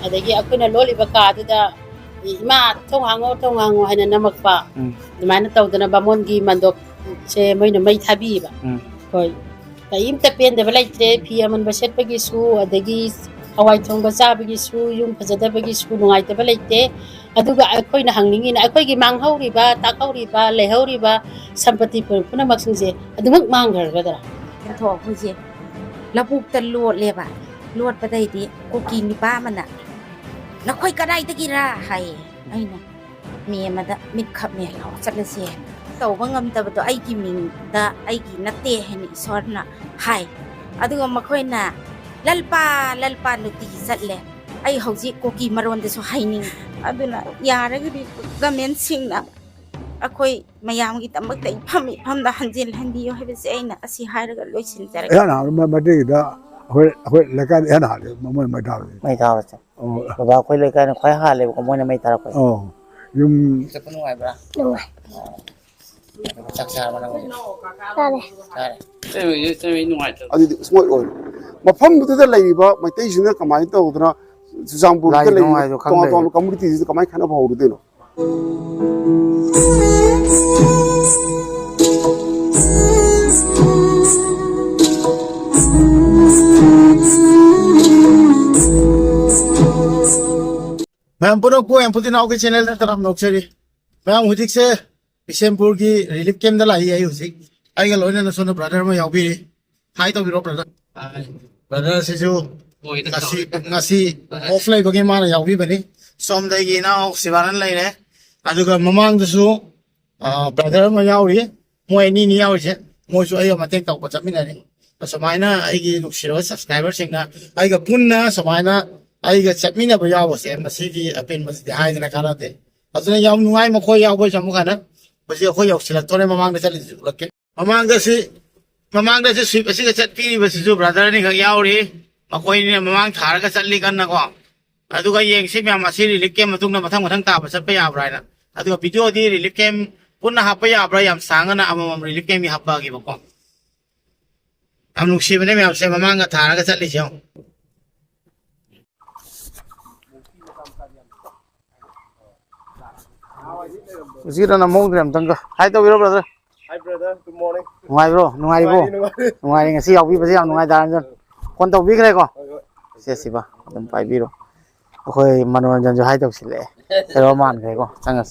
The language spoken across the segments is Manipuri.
adagi akoina loliba kaduda ima thong hango haina namakpa dumana tawdana bamongi mandok se moina mai thabi ba koi kaimta pende balaitre phi aman baset pagi su adagi hawai thongba chabagi su yum phajadabagi su nungai ta balaite aduga akoina hangningi na akoigi manghauriba takhauriba lehauriba sampati puna maksingse adumak manghargadara tho khuje labuk ta lot leba lot padai di koki ni pa mana na khoi kadai ta gira hai aina me mada mit khap me law chatlase tawba ngam tabado ai gi ming da ai gi natte hen isorna hai aduga makhoina lalpa nuti chatle ai hauji koki maron de so haining aduna yaragidi gamen singna akhoi mayam gi tamak tai phamda hanjil handiyo habese aina asi hairaga loisin jara yana mate da hoi lekan yana mo mai da sa baba khoi lekan khoi ha le ko mo na mai tara ko yum sa panu ai bra saksa mana sare nungai adi smoi oi mafam bu da laiba mai tai jina kamai ta udra Sujangpur da lai tong community ji kamai khana bhaw de no ma'am पुनो को एम पुतिन आउ के चैनल दा तरफ नोक्सरी मैम हुजिक से बिशेनपुर की रिलीफ कैंप दा लाई आई हुजिक आई ग लोइना न सोनो ब्रदर म यावबी हाई तो बिरो ब्रदर से जो ngasi off lay bagi mana yawi bani som dai gi na sibaran lay ne aduga mamang da su brother ma yawi moi ni yawi je moi su ayo mateng tau pa chamina ni samaina ai gi nuksiro subscriber sing na ai ga punna samaina ai ga chamina ba yawo se masi gi apen mas de hai na kana de aduna yaw nungai ma khoi yaw ba chamu kana basi khoi yaw sila tore mamang da chali lakke mamang da si sweep asi ga chat pi basi ju brother ni ga yawi makoi ni mamang thar ka chatli kan na ko aduga yeng si myam asi relief camp matung na mathang ta ba chat pa ya bra na aduga video di relief camp punna ha pa ya bra yam sanga na amam relief camp mi ha pa gi ba ko am nuk si bane myam se mamang ga thar ka chatli chong usira na mong dram tang ka hai to biro brother hi brother good morning nungai bro nungai ngasi yawi ba yam nungai daran jon kon tau big re ko se siba adum pai biro khoi manoranjan jo hai tau sile ero man khe ko changas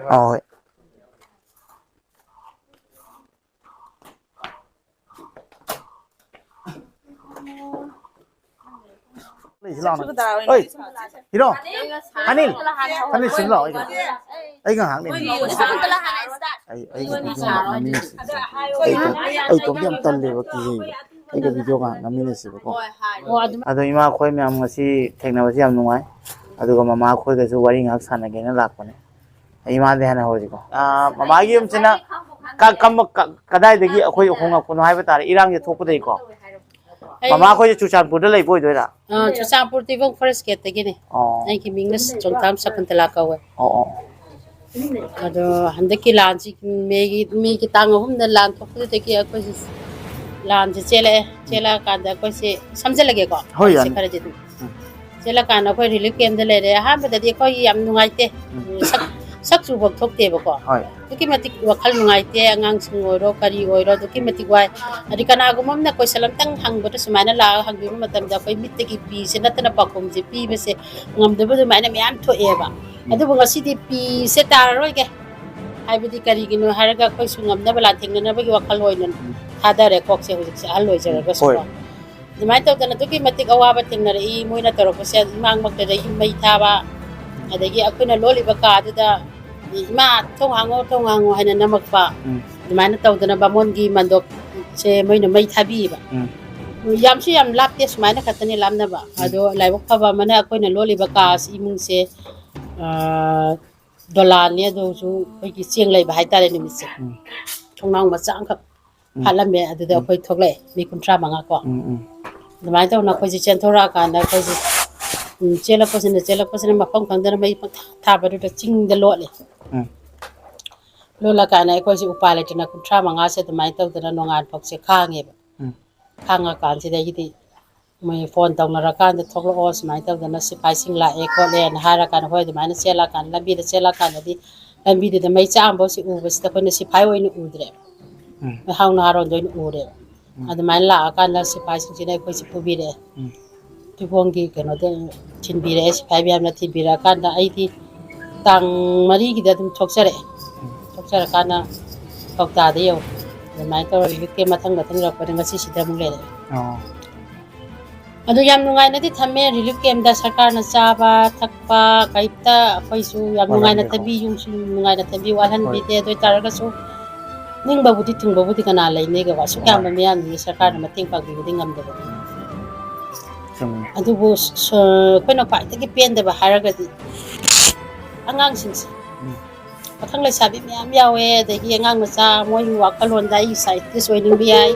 Ôi. Ôi, gì đâu? Anil xin lỗi. Ấy ngang hàng này. Ấy cũng điểm tân để cái gì? Ấy cái video ngang nằm bên này có. Ado ima khoi me am ngasi technology am nungai. Aduga mama khoi ga su wari ngak sana ge na lakpane. Ima de hana hoji ko. Mama gi um china kadai degi akhoi honga kono haiba tare irang ye thokpu dei ko. Mama khoi Chuchanpur da lei boi doi ra. Chuchanpur ti bong first gate tagi ni ai ki mingas chongtam sakuntala ka we ado handaki lanji me ki tangahum da lan thokpu degi akhoi lan je chela ka da ko se samje lage ko se khare je chela ka na khoi relief camp da le re ha ba da di khoi yam nungai te sak chu bok thok te ba ko duki matik wakhal nungai te angang sing oiro kari oiro duki matik wai adi kana gumam na koi salam tang hang ba to sumana la hang bi matam da koi mit te ki pi se na tana pakom je pi be se ngam de ba du mai na myam tho e ba adu ba ngasi di pi se tar roi ke ai bi di kari gi no haraga koi su ngam na bala theng na ba gi wakhal hoi nan ada rekok se hujik se aloi jara ga so dimai to dana duki matik awa ba theng na ri moi na toro ko se mang mak da mai tha ba adagi akuna loli ba ka da ima thong hango haina namakpa dimana tawdana bamon gi mandok se moina mai thabi ba ꯌꯥꯝꯁꯨ ꯌꯥꯝ ꯂꯥꯞꯇꯦ ꯁꯨꯃꯥꯏꯅ ꯈꯛꯇꯅꯤ ꯂꯥꯞꯅꯕ ꯑꯗꯣ ꯂꯥꯏꯕꯛ ꯐꯕ ꯑꯃꯅ ꯑꯩꯈꯣꯏꯅ ꯂꯣꯜꯂꯤꯕ ꯀꯥꯁꯤ ꯏꯃꯨꯡꯁꯦ ꯗꯣꯂꯥꯟꯅꯤ ꯑꯗꯨꯁꯨ ꯑꯩꯈꯣꯏꯒꯤ ꯆꯦꯡ ꯂꯩꯕ ꯍꯥꯏꯇꯥꯔꯦ ꯅꯨꯃꯤꯠꯁꯦ ꯊꯣꯡꯅꯥꯎ ꯃꯆꯥ ꯑꯃꯈꯛ ꯐꯥꯠꯂꯝꯃꯦ ꯑꯗꯨꯗ ꯑꯩꯈꯣꯏ ꯊꯣꯛꯂꯛꯑꯦ ꯃꯤ 35 ꯀꯣ ꯑꯗꯨꯃꯥꯏꯅ ꯇꯧꯅ ꯑꯩꯈꯣꯏꯁꯦ ꯆꯦꯟꯊꯣꯔꯛꯑꯀꯥꯟꯗ ꯑꯩꯈꯣꯏꯁꯦ ꯆꯦꯜꯂꯛꯄꯁꯤꯅ ꯃꯐꯝ ꯈꯪꯗꯅ ꯃꯩ ꯄꯪꯊꯥ ꯊꯥꯕꯗꯨꯗ ꯆꯤꯡꯗ ꯂꯣꯠꯂꯦ ꯂꯣꯜꯂꯀꯥꯟꯗ ꯑꯩꯈꯣꯏꯁꯦ ꯎꯄꯥꯏ ꯂꯩꯇꯅ 35ꯁꯦ ꯑꯗꯨꯃꯥꯏꯅ ꯇꯧꯗꯅ ꯅꯣꯡꯉꯥꯟꯐꯥꯎꯁꯦ ꯈꯥꯡꯉꯦꯕ ꯈꯥꯡꯉꯀꯥꯟꯁꯤꯗꯒꯤꯗꯤ ꯃꯣꯏ ꯐꯣꯟ ꯇꯧꯅꯔꯀꯥꯟꯗ ꯊꯣꯛꯂꯛꯑꯣ ꯁꯨꯃꯥꯏꯅ ꯇꯧꯗꯅ ꯁꯤꯐꯥꯏꯁꯤꯡ ꯂꯥꯛꯑꯦ ꯈꯣꯠꯂꯦꯅ ꯍꯥꯏꯔꯀꯥꯟꯗ ꯍꯣꯏ ꯑꯗꯨꯃꯥꯏꯅ ꯆꯦꯜꯂꯀꯥꯟꯗ ꯂꯝꯕꯤꯗ ꯆꯦꯜꯂꯀꯥꯟꯗꯗꯤ ꯂꯝꯕꯤꯗꯨꯗ ꯃꯩ ꯆꯥꯛꯑꯝꯐꯥꯎꯁꯤ ꯎꯕꯁꯤꯗ ꯑꯩꯈꯣꯏꯅ ꯁꯤꯐꯥꯏ ꯑꯣꯏꯅ ꯎꯗ꯭ꯔꯦ ꯍꯥꯎ ꯅꯍꯥꯔꯣꯟꯗ ꯑꯣꯏꯅ ꯎꯔꯦꯕ ꯑꯗꯨꯃꯥꯏꯅ ꯂꯥꯛꯑꯀꯥꯟꯗ ꯁꯤꯐꯥꯏꯁꯤꯡꯁꯤꯅ ꯑꯩꯈꯣꯏꯁꯦ ꯄꯨꯕꯤꯔꯛꯑꯦ ꯊꯤꯕꯣꯡꯒꯤ ꯀꯩꯅꯣꯗ ꯊꯤꯟꯕꯤꯔꯛꯑꯦ ꯁꯤꯐꯥꯏ ꯃꯌꯥꯝꯅ ꯊꯤꯟꯕꯤꯔꯛꯑꯀꯥꯟꯗ ꯑꯩꯗꯤ ꯇꯥꯡ 4ꯒꯤꯗ ꯑꯗꯨꯝ ꯊꯣꯛꯆꯔꯛꯑꯦ ꯊꯣꯛꯆꯔꯀꯥꯟꯗ ꯀꯧꯇꯥꯗ ꯌꯧꯔꯦ ꯑꯗꯨꯃꯥꯏꯅ ꯇꯧꯔꯒ ꯍꯧꯖꯤꯛꯀꯤ ꯃꯊꯪ ꯌꯧꯔꯛꯄꯗ ꯉꯁꯤꯁꯤꯗ ꯑꯃꯨꯛ ꯂꯩꯔꯛꯑꯦ ꯑꯗꯨ ꯌꯥꯝ ꯅꯨꯡꯉꯥꯏꯅꯗꯤ ꯊꯝꯃꯦ ꯔꯤꯂꯤꯐ ꯀꯦꯝꯗ ꯁꯔꯀꯥꯔꯅ ꯆꯥꯕ ꯊꯛꯄ ꯀꯩꯝꯇ ꯑꯩꯈꯣꯏꯁꯨ ꯌꯥꯝ ꯅꯨꯡꯉꯥꯏꯅ ꯊꯝꯕꯤ ꯌꯨꯝꯁꯨ ꯅꯨꯡꯉꯥꯏꯅ ꯊꯝꯕꯤ ꯋꯥꯠꯍꯟꯕꯤꯗꯦ ꯑꯗꯨ ꯑꯣꯏꯇꯥꯔꯒꯁꯨ ꯅꯤꯡꯕꯕꯨꯗꯤ ꯊꯨꯡꯕꯕꯨꯗꯤ ꯀꯅꯥ ꯂꯩꯅꯦꯒꯀꯣ ꯑꯁꯨꯛ ꯌꯥꯝꯕ ꯃꯤꯌꯥꯝꯁꯤꯡꯁꯦ ꯁꯔꯀꯥꯔꯅ ꯃꯇꯦꯡ ꯄꯥꯡꯕꯤꯕꯗꯤ ꯉꯝꯗꯕꯅꯤ ꯑꯗꯨꯕꯨ ꯑꯩꯈꯣꯏꯅ ꯈ꯭ꯋꯥꯏꯗꯒꯤ ꯄꯦꯟꯗꯕ ꯍꯥꯏꯔꯒꯗꯤ ꯑꯉꯥꯡꯁꯤꯡꯁꯦ ꯄꯥꯈꯪ ꯂꯩꯁꯥꯕꯤ ꯃꯌꯥꯝ ꯌꯥꯎꯋꯦ ꯑꯗꯒꯤ ꯑꯉꯥꯡ ꯃꯆꯥ ꯃꯣꯏꯒꯤ ꯋꯥꯈꯜꯂꯣꯟꯗ ꯑꯩ ꯁꯥꯏꯟꯇꯤꯁ ꯑꯣꯏꯅꯤꯡꯕ ꯌꯥꯏ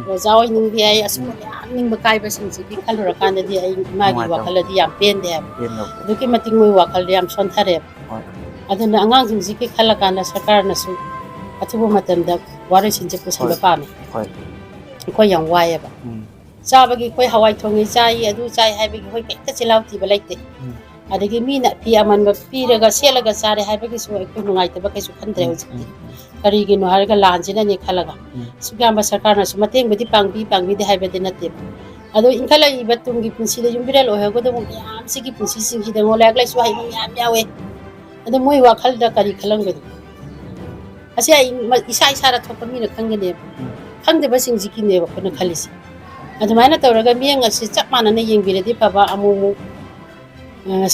ꯑꯣꯖꯥ ꯑꯣꯏꯅꯤꯡꯕ ꯌꯥꯏ ꯑꯁꯨꯝꯕ ꯃꯌꯥꯝ ꯅꯤꯡꯕ ꯀꯥꯏꯕꯁꯤꯡꯁꯤꯒꯤ ꯈꯜꯂꯨꯔꯀꯥꯟꯗꯗꯤ ꯑꯩ ꯏꯃꯥꯒꯤ ꯋꯥꯈꯜꯗꯗꯤ ꯌꯥꯝ ꯄꯦꯟꯗꯦ ꯍꯥꯏꯕ ꯑꯗꯨꯛꯀꯤ ꯃꯇꯤꯛ ꯃꯣꯏ ꯋꯥꯈꯜꯗ ꯌꯥꯝ ꯁꯣꯟꯊꯔꯦꯕ ꯑꯗꯨꯅ ꯑꯉꯥꯡꯁꯤꯡꯁꯤꯒꯤ ꯈꯜꯂꯀꯥꯟꯗ ꯁꯔꯀꯥꯔꯅꯁꯨ ꯑꯊꯨꯕ ꯃꯇꯝꯗ ꯋꯥꯔꯣꯏꯁꯤꯟꯁꯦ ꯄꯨꯁꯤꯟꯕ ꯄꯥꯝꯃꯦ ꯑꯩꯈꯣꯏ ꯌꯥꯝ ꯋꯥꯏꯑꯦꯕ ꯆꯥꯕꯒꯤ ꯑꯩꯈꯣই ꯍꯋꯥꯏ ꯊꯣꯡꯉꯤ ꯆꯥꯏ ꯑꯗꯨ ꯆꯥꯏ ꯍꯥꯏꯕꯒꯤ ꯑꯩꯈꯣই ꯀꯩꯝꯇ ꯆꯤꯜꯍꯥꯎ ꯊꯤꯕ ꯂꯩꯇꯦ ꯑꯗꯒꯤ ꯃꯤꯅ ꯐꯤ ꯑꯃꯟꯕ ꯄꯤꯔꯒ ꯁꯦꯠꯂꯒ ꯆꯥꯔꯦ ꯍꯥꯏꯕꯒꯤꯁꯨ ꯑꯩꯈꯣꯏ ꯅꯨꯡꯉꯥꯏꯇꯕ ꯀꯩꯁꯨ ꯈꯟꯗ꯭ꯔꯦ ꯍꯧꯖꯤꯛꯇꯤ ꯀꯔꯤꯒꯤꯅꯣ ꯍꯥꯏꯔꯒ ꯂꯥꯟꯁꯤꯅꯅꯦ ꯈꯜꯂꯒ ꯁꯨꯛ ꯌꯥꯝꯕ ꯁꯔꯀꯥꯔꯅꯁꯨ ꯃꯇꯦꯡꯕꯨꯗꯤ ꯄꯥꯡꯕꯤꯗꯦ ꯍꯥꯏꯕꯗꯤ ꯅꯠꯇꯦꯕ ꯑꯗꯣ ꯏꯟꯈꯠꯂꯛꯏꯕ ꯇꯨꯡꯒꯤ ꯄꯨꯟꯁꯤꯗ ꯌꯨꯝꯕꯤꯔꯦꯜ ꯑꯣꯏꯍꯧꯒꯗꯕ ꯃꯌꯥꯝꯁꯤꯒꯤ ꯄꯨꯟꯁꯤꯁꯤꯡꯁꯤꯗ ꯂꯥꯏꯔꯤꯛ ꯂꯥꯏꯁꯨ ꯍꯩꯕ ꯃꯌꯥꯝ ꯌꯥꯎꯋꯦ ꯑꯗꯣ ꯃꯣꯏ ꯋꯥꯈꯜꯗ ꯀꯔꯤ ꯈꯜꯂꯝꯒꯅꯤ ꯑꯁꯤ ꯑꯩ ꯏꯁꯥꯗ ꯊꯣꯛꯄ ꯃꯤꯅ ꯈꯪꯒꯅꯦꯕ ꯈꯪꯗꯕꯁꯤꯡꯁꯤꯒꯤꯅꯦꯕ ꯑꯩꯈꯣꯏꯅ ꯈꯜꯂꯤꯁꯦ ꯑꯗꯨꯃꯥꯏꯅ ꯇꯧꯔꯒ ꯃꯤꯠꯌꯦꯡ ꯑꯁꯤ ꯆꯞ ꯃꯥꯟꯅꯅ ꯌꯦꯡꯕꯤꯔꯗꯤ ꯐꯕ ꯑꯃꯨꯛ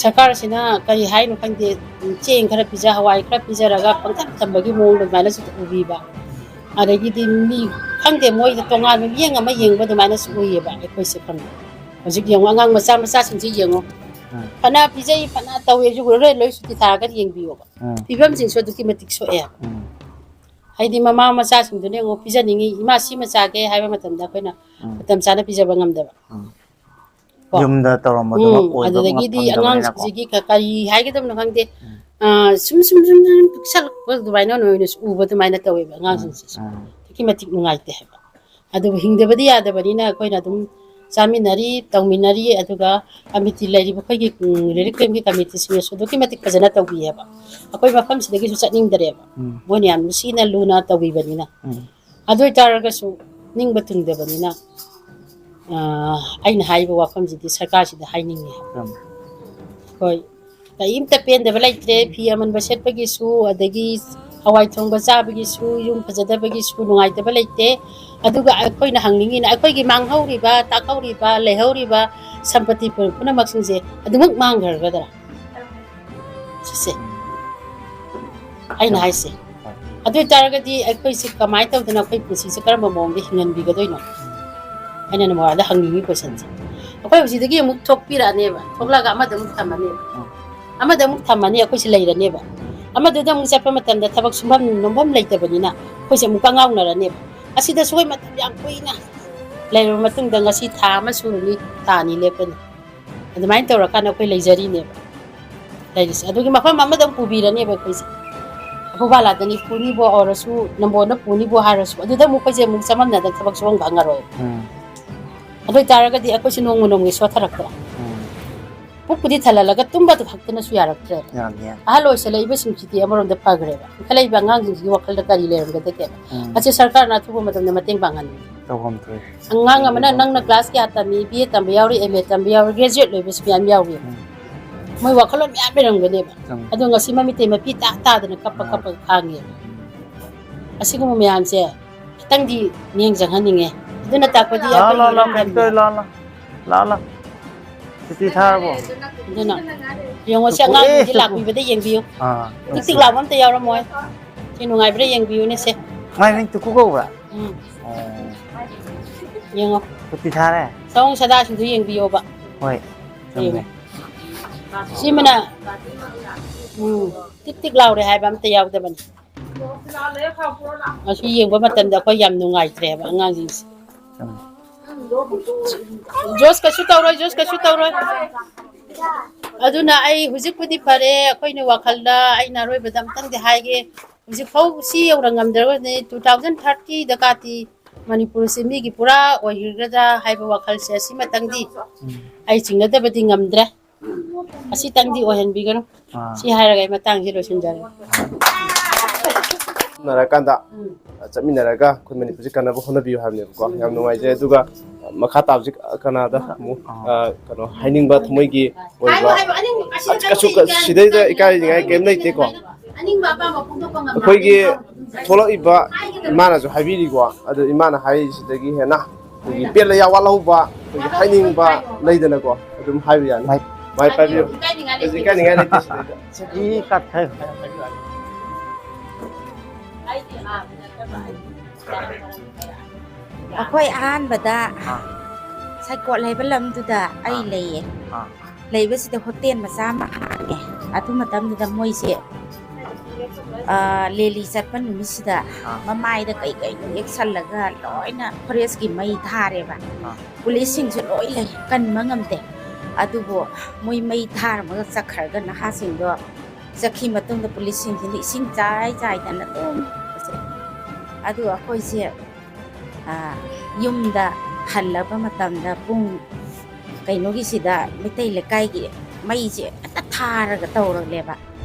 ꯁꯔꯀꯥꯔꯁꯤꯅ ꯀꯔꯤ ꯍꯥꯏꯅꯣ ꯈꯪꯗꯦ ꯆꯦꯡ ꯈꯔ ꯄꯤꯖ ꯍꯋꯥꯏ ꯈꯔ ꯄꯤꯖꯔꯒ ꯄꯪꯊꯝ ꯊꯝꯕꯒꯤ ꯃꯑꯣꯡꯗ ꯑꯗꯨꯃꯥꯏꯅꯁꯨ ꯎꯕꯤꯕ ꯑꯗꯒꯤꯗꯤ ꯃꯤ ꯈꯪꯗꯦ ꯃꯣꯏꯗ ꯇꯣꯉꯥꯟꯕ ꯃꯤꯠꯌꯦꯡ ꯑꯃ ꯌꯦꯡꯕ ꯑꯗꯨꯃꯥꯏꯅꯁꯨ ꯎꯏꯌꯦꯕ ꯑꯩꯈꯣꯏꯁꯦ ꯈꯪꯕ ꯍꯧꯖꯤꯛ ꯌꯦꯡꯉꯣ ꯑꯉꯥꯡ ꯃꯆꯥꯁꯤꯡꯁꯦ ꯌꯦꯡꯉꯣ ꯐꯅ ꯄꯤꯖꯩ ꯐꯅ ꯇꯧꯋꯦꯁꯨ ꯂꯣꯏ ꯁꯨꯇꯤ ꯊꯥꯔꯒ ꯌꯦꯡꯕꯤꯌꯣꯕ ꯐꯤꯕꯝꯁꯤꯡꯁꯨ ꯑꯗꯨꯛꯀꯤ ꯃꯇꯤꯛ ꯁꯣꯛꯑꯦꯕ ꯍꯥꯏꯗꯤ ꯃꯃꯥ ꯃꯆꯥꯁꯤꯡꯗꯨꯅ ꯌꯦꯡꯉꯣ ꯄꯤꯖꯅꯤꯡꯉꯤ ꯏꯃꯥ ꯁꯤꯃ ꯆꯥꯒꯦ ꯍꯥꯏꯕ ꯃꯇꯝꯗ ꯑꯩꯈꯣꯏꯅ ꯃꯇꯝ ꯆꯥꯅ ꯄꯤꯖꯕ ꯉꯝꯗꯕ ꯌꯨꯝꯗ ꯇꯧꯔꯝꯕꯗꯨꯃꯛ ꯑꯣꯏꯕ ꯑꯗꯨꯗꯒꯤꯗꯤ ꯐꯪꯗꯕꯅꯤꯅꯀꯣ ꯑꯉꯥꯡꯁꯤꯡꯁꯤꯒꯤ ꯀꯔꯤ ꯍꯥꯏꯒꯗꯕꯅꯣ ꯈꯪꯗꯦ ꯁꯨꯝ ꯄꯤꯛꯁꯜꯂꯛꯄ ꯑꯗꯨꯃꯥꯏꯅ ꯑꯣꯏꯅꯁꯨ ꯎꯕ ꯑꯗꯨꯃꯥꯏꯅ ꯇꯧꯋꯦꯕ ꯑꯉꯥꯡꯁꯤꯡꯁꯤꯁꯨ ꯑꯗꯨꯛꯀꯤ ꯃꯇꯤꯛ ꯅꯨꯡꯉꯥꯏꯇꯦ ꯍꯥꯏꯕ ꯑꯗꯨꯕꯨ ꯍꯤꯡꯗꯕꯗꯤ ꯌꯥꯗꯕꯅꯤꯅ ꯑꯩꯈꯣꯏꯅ ꯑꯗꯨꯝ ꯆꯥꯃꯤꯟꯅꯔꯤ ꯇꯧꯃꯤꯟꯅꯔꯤ ꯑꯗꯨꯒ ꯀꯃꯤꯇꯤ ꯂꯩꯔꯤꯕ ꯑꯩꯈꯣꯏꯒꯤ ꯔꯤꯂꯤꯐ ꯀꯦꯝꯒꯤ ꯀꯃꯤꯇꯤꯁꯤꯡꯅꯁꯨ ꯑꯗꯨꯛꯀꯤ ꯃꯇꯤꯛ ꯐꯖꯅ ꯇꯧꯕꯤꯌꯦꯕ ꯑꯩꯈꯣꯏ ꯃꯐꯝꯁꯤꯗꯒꯤꯁꯨ ꯆꯠꯅꯤꯡꯗ꯭ꯔꯦꯕ ꯃꯣꯏꯅ ꯌꯥꯝ ꯅꯨꯡꯁꯤꯅ ꯂꯨꯅ ꯇꯧꯕꯤꯕꯅꯤꯅ ꯑꯗꯨ ꯑꯣꯏꯇꯥꯔꯒꯁꯨ ꯅꯤꯡꯕ ꯊꯨꯡꯗꯕꯅꯤꯅ ꯑꯩꯅ ꯍꯥꯏꯔꯤꯕ ꯋꯥꯐꯝꯁꯤꯗꯤ ꯁꯔꯀꯥꯔꯁꯤꯗ ꯍꯥꯏꯅꯤꯡꯉꯤ ꯍꯣꯏ ꯀꯔꯤꯝꯇ ꯄꯦꯟꯗꯕ ꯂꯩꯇ꯭ꯔꯦ ꯐꯤ ꯑꯃꯟꯕ ꯁꯦꯠꯄꯒꯤꯁꯨ ꯑꯗꯒꯤ ꯍꯋꯥꯏ ꯊꯣꯡꯕ ꯆꯥꯕꯒꯤꯁꯨ ꯌꯨꯝ ꯐꯖꯗꯕꯒꯤꯁꯨ ꯅꯨꯡꯉꯥꯏꯇꯕ ꯂꯩꯇꯦ ꯑꯗꯨꯒ ꯑꯩꯈꯣꯏꯅ ꯍꯪꯅꯤꯡꯉꯤꯅ ꯑꯩꯈꯣꯏꯒꯤ ꯃꯥꯡꯍꯧꯔꯤꯕ ꯇꯥꯛꯍꯧꯔꯤꯕ ꯂꯩꯍꯧꯔꯤꯕ ꯁꯝꯄꯇꯤ ꯄꯨꯝꯅꯃꯛꯁꯤꯡꯁꯦ ꯑꯗꯨꯃꯛ ꯃꯥꯡꯈ꯭ꯔꯒꯗ꯭ꯔꯥ ꯁꯤꯁꯦ ꯑꯩꯅ ꯍꯥꯏꯁꯦ ꯑꯗꯨ ꯑꯣꯏꯇꯥꯔꯒꯗꯤ ꯑꯩꯈꯣꯏꯁꯦ ꯀꯃꯥꯏꯅ ꯇꯧꯗꯅ ꯑꯩꯈꯣꯏ ꯄꯨꯟꯁꯤꯁꯦ ꯀꯔꯝꯕ ꯃꯑꯣꯡꯗ ꯍꯤꯡꯍꯟꯕꯤꯒꯗꯣꯏꯅꯣ ꯑꯩꯅ ꯅꯃꯥꯗ ꯍꯪꯅꯤꯡꯉꯤ ꯀꯣꯏꯁꯟꯁꯦ ꯑꯩꯈꯣꯏ ꯍꯧꯖꯤꯛꯇꯒꯤ ꯑꯃꯨꯛ ꯊꯣꯛꯄꯤꯔꯛꯑꯅꯦꯕ ꯊꯣꯛꯂꯛꯑꯒ ꯑꯃꯗ ꯑꯃꯨꯛ ꯊꯝꯃꯅꯦꯕ ꯑꯃꯗ ꯑꯃꯨꯛ ꯊꯝꯃꯅꯤ ꯑꯩꯈꯣꯏꯁꯦ ꯂꯩꯔꯅꯦꯕ ꯑꯃꯗꯨꯗ ꯑꯃꯨꯛ ꯆꯠꯄ ꯃꯇꯝꯗ ꯊꯕꯛ ꯁꯨꯐꯝ ꯅꯣꯝꯐꯝ ꯂꯩꯇꯕꯅꯤꯅ ꯑꯩꯈꯣꯏꯁꯦ ꯑꯃꯨꯛ ꯀꯪꯉꯥꯎꯅꯔꯅꯦꯕ ꯑꯁꯤꯗꯁꯨ ꯑꯩꯈꯣꯏ ꯃꯇꯝ ꯌꯥꯝ ꯀꯨꯏꯅ ꯂꯩꯔꯕ ꯃꯇꯨꯡꯗ ꯉꯁꯤ ꯊꯥ ꯑꯃ ꯁꯨꯔꯅꯤ ꯊꯥ 2 ꯂꯦꯞꯄꯅꯤ ꯑꯗꯨꯃꯥꯏꯅ ꯇꯧꯔꯀꯥꯟꯗ ꯑꯩꯈꯣꯏ ꯂꯩꯖꯔꯤꯅꯦꯕ ꯂꯩꯔꯤꯁꯦ ꯑꯗꯨꯒꯤ ꯃꯐꯝ ꯑꯃꯗ ꯑꯃꯨꯛ ꯄꯨꯕꯤꯔꯅꯦꯕ ꯑꯩꯈꯣꯏꯁꯦ ꯐꯨꯕꯥꯂꯥꯗꯅꯤ ꯄꯨꯅꯤꯕꯨ ꯑꯣꯏꯔꯁꯨ ꯅꯝꯕꯣꯜꯗ ꯄꯨꯅꯤꯕꯨ ꯍꯥꯏꯔꯁꯨ ꯑꯗꯨꯗ ꯑꯃꯨꯛ ꯑꯩꯈꯣꯏꯁꯦ ꯑꯃꯨꯛ ꯆꯃꯝꯅꯗꯅ ꯊꯕꯛ ꯁꯨꯐꯝ ꯈꯪꯉꯔꯣꯏ ꯑꯗꯨ ꯑꯣꯏꯇꯥꯔꯒꯗꯤ ꯑꯩꯈꯣꯏꯁꯦ ꯅꯣꯡꯃꯒꯤ ꯁꯣꯠꯊꯔꯛꯇ꯭ꯔꯥ ꯄꯨꯛꯄꯨꯗꯤ ꯊꯜꯍꯜꯂꯒ ꯇꯨꯝꯕꯗ ꯈꯛꯇꯅꯁꯨ ꯌꯥꯔꯛꯇ꯭ꯔꯦ ꯑꯍꯜ ꯑꯣꯏꯁꯜꯂꯛꯏꯕꯁꯤꯡꯁꯤꯗꯤ ꯑꯃꯔꯣꯝꯗ ꯐꯈ꯭ꯔꯦꯕ ꯏꯟꯈꯠꯂꯛꯏꯕ ꯑꯉꯥꯡꯁꯤꯡꯁꯤꯒꯤ ꯋꯥꯈꯜꯗ ꯀꯔꯤ ꯂꯩꯔꯝꯒꯗꯒꯦꯕ ꯑꯁꯤ ꯁꯔꯀꯥꯔꯅ ꯑꯊꯨꯕ ꯃꯇꯝꯗ ꯃꯇꯦꯡ ꯄꯥꯡꯍꯟꯅꯤꯡꯉꯤ ꯑꯉꯥꯡ ꯑꯃꯅ ꯅꯪꯅ ꯀ꯭ꯂꯥꯁ ꯀꯌꯥ ꯇꯝꯃꯤ BA ꯇꯝꯕ ꯌꯥꯎꯔꯤ MA ꯇꯝꯕ ꯌꯥꯎꯔꯤ ꯒ꯭ꯔꯦꯖꯨꯑꯦꯠ ꯂꯣꯏꯕꯁꯨ ꯃꯌꯥꯝ ꯌꯥꯎꯔꯤ ꯃꯣꯏ ꯋꯥꯈꯜꯂꯣꯟ ꯃꯌꯥꯝ ꯂꯩꯔꯝꯒꯅꯦꯕ ꯑꯗꯣ ꯉꯁꯤ ꯃꯃꯤꯠꯇꯩ ꯃꯄꯤ ꯇꯥꯗꯅ ꯀꯞꯄꯒ ꯈꯥꯡꯉꯦꯕ ꯑꯁꯤꯒꯨꯝꯕ ꯃꯌꯥꯝꯁꯦ ꯈꯤꯇꯪꯗꯤ ꯃꯤꯠꯌꯦꯡ ꯆꯪꯍꯟꯅꯤꯡꯉꯦ ꯑꯗꯨꯅ ꯇꯥꯛꯄꯗꯤ ꯑꯩꯈꯣꯏꯒꯤ ꯁꯨꯇꯤ ꯊꯥꯔꯕꯣ ꯑꯗꯨꯅ ꯌꯦꯡꯉꯣ ꯁꯤ ꯑꯉꯥꯡꯁꯤꯡꯁꯦ ꯂꯥꯛꯄꯤꯕꯗ ꯌꯦꯡꯕꯤꯌꯨ ꯇꯤꯛ ꯇꯤꯛ ꯂꯥꯎꯕ ꯑꯝꯇ ꯌꯥꯎꯔꯝꯃꯣꯏ ꯁꯤ ꯅꯨꯡꯉꯥꯏꯕ꯭ꯔꯥ ꯌꯦꯡꯕꯤꯌꯨꯅꯦ ꯁꯦ ꯃꯥꯏ ꯃꯤꯡ ꯇꯨꯀꯨ ꯀꯧꯕ꯭ꯔꯥ ꯌꯦꯡꯉꯣ ꯄꯨꯇꯤ ꯊꯥꯔꯦ ꯁꯑꯣꯡ ꯁꯥꯗꯥꯁꯤꯡꯗꯨ ꯌꯦꯡꯕꯤꯌꯣꯕ ꯍꯣꯏ ꯌꯦꯡꯉꯣ ꯁꯤꯃꯅ ꯇꯤꯛ ꯇꯤꯛ ꯂꯥꯎꯔꯦ ꯍꯥꯏꯕ ꯑꯝꯇ ꯌꯥꯎꯗꯕꯅꯤ ꯃꯁꯤ ꯌꯦꯡꯕ ꯃꯇꯝꯗ ꯑꯩꯈꯣꯏ ꯌꯥꯝ ꯅꯨꯡꯉꯥꯏꯇ꯭ꯔꯦꯕ ꯑꯉꯥꯡꯁꯤꯡꯁꯦ ꯖꯣꯁ ꯀꯩꯁꯨ ꯇꯧꯔꯣꯏ ꯖꯣꯁ ꯀꯩꯁꯨ ꯇꯧꯔꯣꯏ ꯑꯗꯨꯅ ꯑꯩ ꯍꯧꯖꯤꯛꯄꯨꯗꯤ ꯐꯔꯦ ꯑꯩꯈꯣꯏꯅ ꯋꯥꯈꯜꯗ ꯑꯩꯅ ꯑꯔꯣꯏꯕꯗ ꯑꯝꯇꯪꯗꯤ ꯍꯥꯏꯒꯦ ꯍꯧꯖꯤꯛꯐꯥꯎ ꯁꯤ ꯌꯧꯅ ꯉꯝꯗ꯭ꯔꯒꯅꯦ 2030ꯗ ꯀꯥꯇꯤ ꯃꯅꯤꯄꯨꯔꯁꯦ ꯃꯤꯒꯤ ꯄꯨꯔꯥ ꯑꯣꯏꯒꯗ꯭ꯔꯥ ꯍꯥꯏꯕ ꯋꯥꯈꯜꯁꯦ ꯑꯁꯤꯃꯇꯪꯗꯤ ꯑꯩ ꯆꯤꯡꯅꯗꯕꯗꯤ ꯉꯝꯗ꯭ꯔꯦ ꯑꯁꯤꯇꯪꯗꯤ ꯑꯣꯏꯍꯟꯕꯤꯒꯅꯨ ꯁꯤ ꯍꯥꯏꯔꯒ ꯑꯩ ꯃꯇꯥꯡꯁꯤ ꯂꯣꯏꯁꯤꯟꯖꯔꯦ ꯅꯔꯀꯥꯟꯗ ꯆꯠꯃꯤꯟꯅꯔꯒ ꯑꯩꯈꯣꯏ ꯃꯅꯤꯄꯨꯔꯁꯤ ꯀꯟꯅꯕ ꯍꯣꯠꯅꯕꯤꯌꯨ ꯍꯥꯏꯕꯅꯦꯕꯀꯣ ꯌꯥꯝ ꯅꯨꯡꯉꯥꯏꯖꯩ ꯑꯗꯨꯒ ꯃꯈꯥ ꯇꯥꯕꯁꯤ ꯀꯅꯥꯗ ꯑꯃꯨꯛ ꯀꯩꯅꯣ ꯍꯥꯏꯅꯤꯡꯕ ꯊꯃꯣꯏꯒꯤ ꯑꯣꯏꯕ ꯁꯤꯗꯩꯗ ꯏꯀꯥꯏꯅꯤꯡꯉꯥꯏ ꯀꯩꯝ ꯂꯩꯇꯦꯀꯣ ꯑꯩꯈꯣꯏꯒꯤ ꯊꯣꯛꯂꯛꯏꯕ ꯏꯃꯥꯅꯁꯨ ꯍꯥꯏꯕꯤꯔꯤꯀꯣ ꯑꯗꯨ ꯏꯃꯥꯅ ꯍꯥꯏꯔꯤꯁꯤꯗꯒꯤ ꯍꯦꯟꯅ ꯑꯩꯈꯣꯏꯒꯤ ꯄꯦꯠꯂ ꯋꯥꯠꯍꯧꯕ ꯑꯩꯈꯣꯏꯒꯤ ꯍꯥꯏꯅꯤꯡꯕ ꯂꯩꯗꯅꯀꯣ ꯑꯗꯨꯝ ꯍꯥꯏꯕ ꯌꯥꯅꯤ ꯃꯥꯏ ꯄꯥꯏꯕꯤꯌꯨ ꯏꯀꯥꯏꯅꯤꯡꯉꯥꯏ ꯂꯩꯇꯦ ꯁꯤꯗꯩꯗ ꯑꯩꯈꯣꯏ ꯑꯍꯥꯟꯕꯗ ꯁꯥꯏꯀꯣꯠ ꯍꯥꯏꯕ ꯂꯝꯗꯨꯗ ꯑꯩ ꯂꯩꯌꯦ ꯂꯩꯕꯁꯤꯗ ꯍꯣꯇꯦꯜ ꯃꯆꯥ ꯑꯃ ꯍꯥꯡꯉꯦ ꯑꯗꯨ ꯃꯇꯝꯗꯨꯗ ꯃꯣꯏꯁꯦ ꯂꯦꯂꯤ ꯆꯠꯄ ꯅꯨꯃꯤꯠꯁꯤꯗ ꯃꯃꯥꯏꯗ ꯀꯩꯀꯩꯅꯣ ꯌꯦꯛꯁꯜꯂꯒ ꯂꯣꯏꯅ ꯐꯣꯔꯦꯁꯀꯤ ꯃꯩ ꯊꯥꯔꯦꯕ ꯄꯨꯂꯤꯁꯁꯤꯡꯁꯨ ꯂꯣꯏ ꯂꯩ ꯀꯟꯕ ꯉꯝꯗꯦ ꯑꯗꯨꯕꯨ ꯃꯣꯏ ꯃꯩ ꯊꯥꯔꯝꯃꯒ ꯆꯠꯈ꯭ꯔꯒ ꯅꯍꯥꯁꯤꯡꯗꯣ ꯆꯠꯈꯤ ꯃꯇꯨꯡꯗ ꯄꯨꯂꯤꯁꯁꯤꯡꯁꯤꯅ ꯏꯁꯤꯡ ꯆꯥꯏꯗꯅ ꯑꯗꯨꯝ ꯑꯗꯨꯒ ꯑꯩꯈꯣꯏꯁꯦ ꯌꯨꯝꯗ ꯍꯜꯂꯕ ꯃꯇꯝꯗ ꯄꯨꯡ ꯀꯩꯅꯣꯒꯤꯁꯤꯗ ꯃꯩꯇꯩ ꯂꯩꯀꯥꯏꯒꯤ ꯃꯩꯁꯦ ꯍꯦꯛꯇ ꯊꯥꯔꯒ ꯇꯧꯔꯛꯂꯦꯕ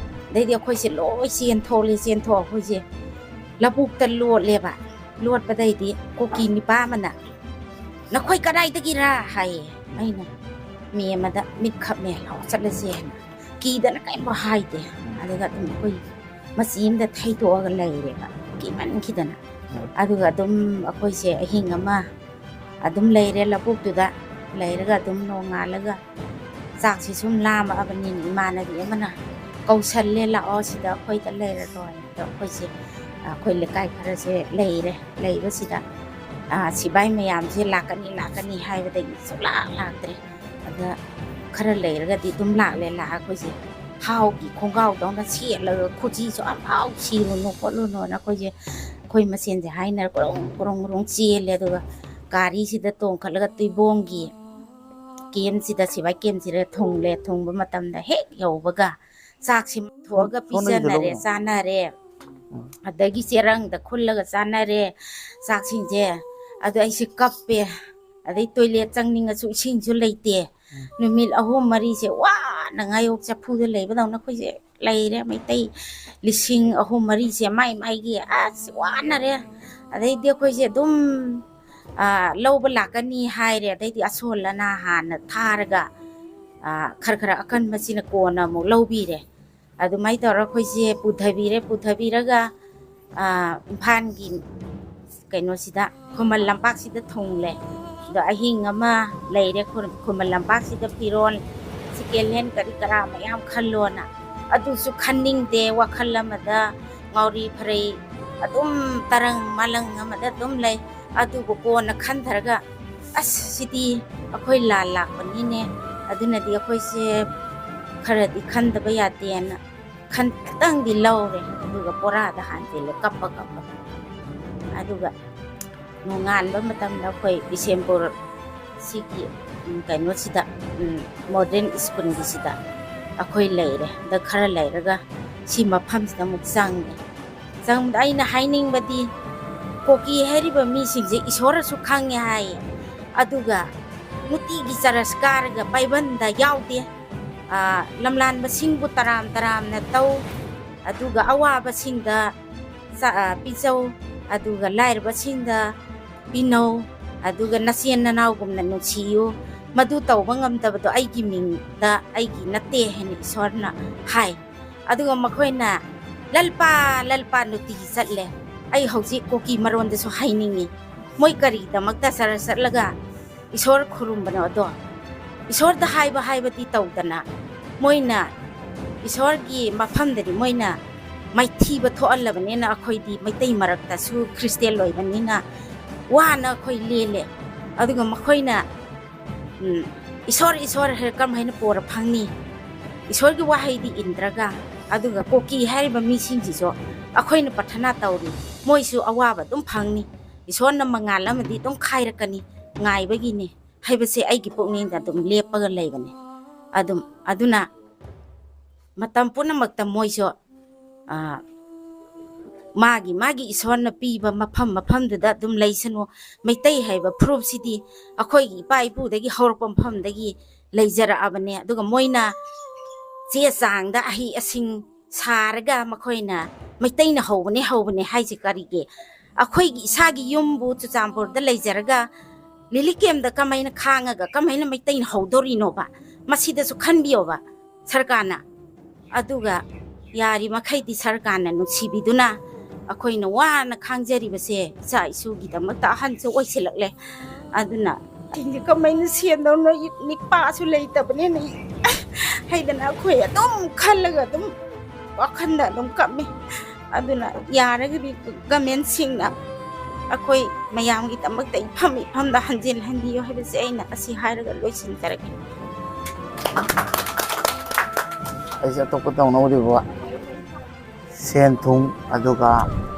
ꯑꯗꯩꯗꯤ ꯑꯩꯈꯣꯏꯁꯦ ꯂꯣꯏ ꯆꯦꯟꯊꯣꯛ ꯑꯩꯈꯣꯏꯁꯦ ꯂꯧꯕꯨꯛꯇ ꯂꯣꯠꯂꯦꯕ ꯂꯣꯠꯄꯗꯩꯗꯤ ꯀꯣꯀꯤ ꯅꯤꯄꯥ ꯑꯃꯅ ꯅꯈꯣꯏ ꯀꯗꯥꯏꯗꯒꯤꯔꯥ ꯍꯥꯏꯌꯦ ꯑꯩꯅ ꯃꯤ ꯑꯃꯗ ꯃꯤꯠꯈꯞꯅꯦ ꯂꯥꯛꯑꯣ ꯆꯠꯂꯁꯦꯅ ꯀꯤꯗꯅ ꯀꯔꯤꯝ ꯍꯥꯏꯗꯦ ꯑꯗꯨꯒ ꯑꯗꯨꯝ ꯑꯩꯈꯣই ꯃꯆꯤ ꯑꯃꯗ ꯊꯩꯗꯣꯛꯑꯒ ꯂꯩꯔꯦꯕ ꯀꯤꯃꯟꯈꯤꯗꯅ ꯑꯗꯨꯒ ꯑꯗꯨꯝ ꯑꯩꯈꯣꯏꯁꯦ ꯑꯍꯤꯡ ꯑꯃ ꯑꯗꯨꯝ ꯂꯩꯔꯦ ꯂꯧꯕꯨꯛꯇꯨꯗ ꯂꯩꯔꯒ ꯑꯗꯨꯝ ꯅꯣꯡꯉꯥꯜꯂꯒ ꯆꯥꯛꯁꯤ ꯁꯨꯝ ꯂꯥꯝꯃꯛꯑꯕꯅꯤꯅ ꯏꯃꯥꯟꯅꯕꯤ ꯑꯃꯅ ꯀꯧꯁꯜꯂꯦ ꯂꯥꯛꯑꯣ ꯁꯤꯗ ꯑꯩꯈꯣꯏꯗ ꯂꯩꯔꯔꯣꯏ ꯑꯗꯣ ꯑꯩꯈꯣꯏꯁꯦ ꯑꯩꯈꯣꯏ ꯂꯩꯀꯥꯏ ꯈꯔꯁꯦ ꯂꯩꯔꯦ ꯂꯩꯕꯁꯤꯗ ꯁꯤꯕꯥꯏ ꯃꯌꯥꯝꯁꯦ ꯂꯥꯛꯀꯅꯤ ꯍꯥꯏꯕꯗꯒꯤ ꯁꯨꯡꯂꯥꯛ ꯂꯥꯛꯇ꯭ꯔꯦ ꯑꯗ ꯈꯔ ꯂꯩꯔꯒꯗꯤ ꯑꯗꯨꯝ ꯂꯥꯛꯑ ꯑꯩꯈꯣꯏꯁꯦ ꯍꯥꯎꯒꯤ ꯈꯣꯡꯒ꯭ꯔꯥꯎꯗꯧꯅ ꯁꯦꯠꯂꯒ ꯈꯨꯖꯤꯁꯨ ꯑꯝꯐꯥꯎ ꯁꯤꯔꯨꯅꯨ ꯈꯣꯠꯂꯨꯅꯨꯅ ꯑꯩꯈꯣꯏ ꯃꯁꯦꯟꯁꯦ ꯍꯥꯏꯅꯔ ꯒ꯭ꯔꯣꯡ ꯆꯦꯜꯂꯦ ꯑꯗꯨꯒ ꯒꯥꯔꯤꯁꯤꯗ ꯇꯣꯡꯈꯠꯂꯒ ꯇꯨꯏꯕꯣꯡꯒꯤ ꯀꯦꯝꯁꯤꯗ ꯁꯤꯕꯥꯏ ꯀꯦꯝꯁꯤꯗ ꯊꯨꯡꯕ ꯃꯇꯝꯗ ꯍꯦꯛ ꯌꯧꯕꯒ ꯆꯥꯛꯁꯤ ꯊꯣꯛꯑꯒ ꯄꯤꯖꯅꯔꯦ ꯆꯥꯅꯔꯦ ꯑꯗꯒꯤ ꯆꯦꯔꯪꯗ ꯈꯨꯜꯂꯒ ꯆꯥꯅꯔꯦ ꯆꯥꯛꯁꯤꯡꯁꯦ ꯑꯗꯨ ꯑꯩꯁꯦ ꯀꯞꯄꯦ ꯑꯗꯩ ꯇꯣꯏꯂꯦꯠ ꯆꯪꯅꯤꯡꯉꯁꯨ ꯏꯁꯤꯡꯁꯨ ꯂꯩꯇꯦ ꯅꯨꯃꯤꯠ 3-4ꯁꯦ ꯋꯥꯅ ꯉꯥꯌꯣꯛ ꯆꯐꯨꯗ ꯂꯩꯕꯗꯧꯅ ꯑꯩꯈꯣꯏꯁꯦ ꯂꯩꯔꯦ ꯃꯩꯇꯩ 3-4ꯁꯦ ꯃꯥꯏꯒꯤ ꯑꯁ ꯋꯥꯅꯔꯦ ꯑꯗꯩꯗꯤ ꯑꯩꯈꯣꯏꯁꯦ ꯑꯗꯨꯝ ꯂꯧꯕ ꯂꯥꯛꯀꯅꯤ ꯍꯥꯏꯔꯦ ꯑꯗꯩꯗꯤ ꯑꯁꯣꯜ ꯑꯅꯥ ꯍꯥꯟꯅ ꯊꯥꯔꯒ ꯈꯔ ꯑꯀꯟꯕꯁꯤꯅ ꯀꯣꯟꯅ ꯑꯃꯨꯛ ꯂꯧꯕꯤꯔꯦ ꯑꯗꯨꯃꯥꯏꯅ ꯇꯧꯔ ꯑꯩꯈꯣꯏꯁꯦ ꯄꯨꯊꯕꯤꯔꯒ ꯏꯝꯐꯥꯜꯒꯤ ꯀꯩꯅꯣꯁꯤꯗ ꯈꯨꯃꯟ ꯂꯝꯄꯥꯛꯁꯤꯗ ꯊꯨꯡꯂꯦ ꯑꯗꯣ ꯑꯍꯤꯡ ꯑꯃ ꯂꯩꯔꯦ ꯈꯨꯃꯟ ꯂꯝꯄꯥꯛꯁꯤꯗ ꯐꯤꯔꯣꯜ ꯁꯦꯀꯦꯟ ꯍꯦꯟ ꯀꯔꯤ ꯀꯔꯥ ꯃꯌꯥꯝ ꯈꯜꯂꯣꯅ ꯑꯗꯨꯁꯨ ꯈꯟꯅꯤꯡꯗꯦ ꯋꯥꯈꯜ ꯑꯃꯗ ꯉꯥꯎꯔꯤ ꯐꯔꯩ ꯑꯗꯨꯝ ꯇꯔꯪ ꯃꯂꯪ ꯑꯃꯗ ꯑꯗꯨꯝ ꯂꯩ ꯑꯗꯨꯕꯨ ꯀꯣꯟꯅ ꯈꯟꯊꯔꯒ ꯑꯁ ꯁꯤꯗꯤ ꯑꯩꯈꯣꯏ ꯂꯥꯟ ꯂꯥꯛꯄꯅꯤꯅꯦ ꯑꯗꯨꯅꯗꯤ ꯑꯩꯈꯣꯏꯁꯦ ꯈꯔꯗꯤ ꯈꯟꯗꯕ ꯌꯥꯗꯦꯅ ꯈꯤꯇꯪꯗꯤ ꯂꯧꯔꯦ ꯑꯗꯨꯒ ꯕꯣꯔꯥꯗ ꯍꯥꯟꯖꯤꯜꯂꯦ ꯀꯞꯄ ꯑꯗꯨꯒ ꯅꯣꯡꯉꯥꯟꯕ ꯃꯇꯝꯗ ꯑꯩꯈꯣꯏ ꯕꯤꯁꯦꯝꯄꯨꯔ ꯁꯤꯒꯤ ꯀꯩꯅꯣꯁꯤꯗ ꯃꯣꯗꯔꯟ ꯁ꯭ꯀꯨꯜꯒꯤꯁꯤꯗ ꯑꯩꯈꯣꯏ ꯂꯩꯔꯦ ꯑꯗ ꯈꯔ ꯂꯩꯔꯒ ꯁꯤ ꯃꯐꯝꯁꯤꯗ ꯑꯃꯨꯛ ꯆꯪꯕꯗ ꯑꯩꯅ ꯍꯥꯏꯅꯤꯡꯕꯗꯤ ꯀꯣꯀꯤ ꯍꯥꯏꯔꯤꯕ ꯃꯤꯁꯤꯡꯁꯦ ꯏꯁꯣꯔꯁꯨ ꯈꯪꯉꯦ ꯍꯥꯏꯌꯦ ꯑꯗꯨꯒ ꯅꯨꯡꯇꯤꯒꯤ ꯆꯔꯁ ꯀꯥꯔꯒ ꯕꯥꯏꯕꯜꯗ ꯌꯥꯎꯗꯦ ꯂꯝꯂꯥꯟꯕꯁꯤꯡꯕꯨ ꯇꯔꯥꯝꯅ ꯇꯧ ꯑꯗꯨꯒ ꯑꯋꯥꯕꯁꯤꯡꯗ ꯄꯤꯖꯧ ꯑꯗꯨꯒ ꯂꯥꯏꯔꯕꯁꯤꯡꯗ ꯄꯤꯅꯧ ꯑꯗꯨꯒ ꯅꯆꯦꯟ ꯅꯅꯥꯎꯒꯨꯝꯅ ꯅꯨꯡꯁꯤꯌꯨ ꯃꯗꯨ ꯇꯧꯕ ꯉꯝꯗꯕꯗꯣ ꯑꯩꯒꯤ ꯃꯤꯡꯗ ꯑꯩꯒꯤ ꯅꯠꯇꯦ ꯍꯥꯏꯅ ꯏꯁꯣꯔꯅ ꯍꯥꯏ ꯑꯗꯨꯒ ꯃꯈꯣꯏꯅ ꯂꯜꯄꯥ ꯅꯨꯡꯇꯤꯒꯤ ꯆꯠꯂꯦ ꯑꯩ ꯍꯧꯖꯤꯛ ꯀꯣꯀꯤ ꯃꯔꯣꯟꯗꯁꯨ ꯍꯥꯏꯅꯤꯡꯉꯤ ꯃꯣꯏ ꯀꯔꯤꯒꯤꯗꯃꯛꯇ ꯆꯔꯁ ꯆꯠꯂꯒ ꯏꯁꯣꯔ ꯈꯨꯔꯨꯝꯕꯅꯣ ꯑꯗꯣ ꯏꯁꯣꯔꯗ ꯍꯥꯏꯕꯗꯤ ꯇꯧꯗꯅ ꯃꯣꯏꯅ ꯏꯁꯣꯔꯒꯤ ꯃꯐꯝꯗꯗꯤ ꯃꯣꯏꯅ ꯃꯥꯏꯊꯤꯕ ꯊꯣꯛꯍꯜꯂꯕꯅꯤꯅ ꯑꯩꯈꯣꯏꯗꯤ ꯃꯩꯇꯩ ꯃꯔꯛꯇꯁꯨ ꯈ꯭ꯔꯤꯁꯇꯦꯟ ꯑꯣꯏꯕꯅꯤꯅ ꯋꯥꯅ ꯑꯩꯈꯣꯏ ꯂꯦꯜꯂꯦ ꯑꯗꯨꯒ ꯃꯈꯣꯏꯅ ꯏꯁꯣꯔ ꯀꯔꯝ ꯍꯥꯏꯅ ꯄꯣꯔ ꯐꯪꯅꯤ ꯏꯁꯣꯔꯒꯤ ꯋꯥꯍꯩꯗꯤ ꯏꯟꯗ꯭ꯔꯒ ꯑꯗꯨꯒ ꯀꯣꯀꯤ ꯍꯥꯏꯔꯤꯕ ꯃꯤꯁꯤꯡꯁꯤꯁꯨ ꯑꯩꯈꯣꯏꯅ ꯄ꯭ꯔꯊꯅꯥ ꯇꯧꯔꯤ ꯃꯣꯏꯁꯨ ꯑꯋꯥꯕ ꯑꯗꯨꯝ ꯐꯪꯅꯤ ꯏꯁꯣꯔꯅ ꯃꯉꯥꯜ ꯑꯃꯗꯤ ꯑꯗꯨꯝ ꯈꯥꯏꯔꯛꯀꯅꯤ ꯉꯥꯏꯕꯒꯤꯅꯤ ꯍꯥꯏꯕꯁꯦ ꯑꯩꯒꯤ ꯄꯨꯛꯅꯤꯡꯗ ꯑꯗꯨꯝ ꯂꯦꯞꯄꯒ ꯂꯩꯕꯅꯦ ꯑꯗꯨꯅ ꯃꯇꯝ ꯄꯨꯝꯅꯃꯛꯇ ꯃꯣꯏꯁꯨ ꯃꯥꯒꯤ ꯏꯁꯣꯔꯅ ꯄꯤꯕ ꯃꯐꯝꯗꯨꯗ ꯑꯗꯨꯝ ꯂꯩꯁꯅꯨ ꯃꯩꯇꯩ ꯍꯥꯏꯕ ꯐꯨꯔꯨꯞꯁꯤꯗꯤ ꯑꯩꯈꯣꯏꯒꯤ ꯏꯄꯥ ꯏꯄꯨꯗꯒꯤ ꯍꯧꯔꯛꯄ ꯃꯐꯝꯗꯒꯤ ꯂꯩꯖꯔꯛꯑꯕꯅꯦ ꯑꯗꯨꯒ ꯃꯣꯏꯅ ꯆꯦ ꯆꯥꯡꯗ ꯑꯍꯩ ꯑꯁꯤꯡ ꯁꯥꯔꯒ ꯃꯈꯣꯏꯅ ꯃꯩꯇꯩꯅ ꯍꯧꯕꯅꯦ ꯍꯥꯏꯁꯦ ꯀꯔꯤꯒꯤ ꯑꯩꯈꯣꯏꯒꯤ ꯏꯁꯥꯒꯤ ꯌꯨꯝꯕꯨ ꯆꯨꯔꯆꯥꯟꯄꯨꯔꯗ ꯂꯩꯖꯔꯒ ꯂꯤꯂꯤꯀꯦꯝꯗ ꯀꯃꯥꯏꯅ ꯈꯥꯡꯉꯒ ꯀꯃꯥꯏꯅ ꯃꯩꯇꯩꯅ ꯍꯧꯗꯣꯔꯤꯅꯣꯕ ꯃꯁꯤꯗꯁꯨ ꯈꯟꯕꯤꯌꯣꯕ ꯁꯔꯀꯥꯔꯅ ꯑꯗꯨꯒ ꯌꯥꯔꯤꯃꯈꯩꯗꯤ ꯁꯔꯀꯥꯔꯅ ꯅꯨꯡꯁꯤꯕꯤꯗꯨꯅ ꯑꯩꯈꯣꯏꯅ ꯋꯥꯅ ꯈꯥꯡꯖꯔꯤꯕꯁꯦ ꯏꯆꯥ ꯏꯁꯨꯒꯤꯗꯃꯛꯇ ꯑꯍꯟꯁꯨ ꯑꯣꯏꯁꯤꯜꯂꯛꯂꯦ ꯑꯗꯨꯅ ꯁꯤꯡꯁꯦ ꯀꯃꯥꯏꯅ ꯁꯦꯟꯗꯧꯅ ꯅꯤꯄꯥꯁꯨ ꯂꯩꯇꯕꯅꯤꯅ ꯍꯩꯗꯅ ꯑꯩꯈꯣꯏ ꯑꯗꯨꯝ ꯈꯜꯂꯒ ꯑꯗꯨꯝ ꯋꯥꯈꯜꯗ ꯑꯗꯨꯝ ꯀꯞꯃꯤ ꯑꯗꯨꯅ ꯌꯥꯔꯒꯗꯤ ꯒꯃꯦꯟꯁꯤꯡꯅ ꯑꯩꯈꯣꯏ ꯃꯌꯥꯝꯒꯤꯗꯃꯛꯇ ꯏꯐꯝꯗ ꯍꯟꯖꯤꯟꯍꯟꯕꯤꯌꯨ ꯍꯥꯏꯕꯁꯦ ꯑꯩꯅ ꯑꯁꯤ ꯍꯥꯏꯔꯒ ꯂꯣꯏꯁꯤꯟꯖꯔꯒꯦ ꯑꯩꯁꯦ ꯑꯇꯣꯞꯄ ꯇꯧꯅꯧꯔꯤꯕ ꯁꯦꯟ ꯊꯨꯝ ꯑꯗꯨꯒ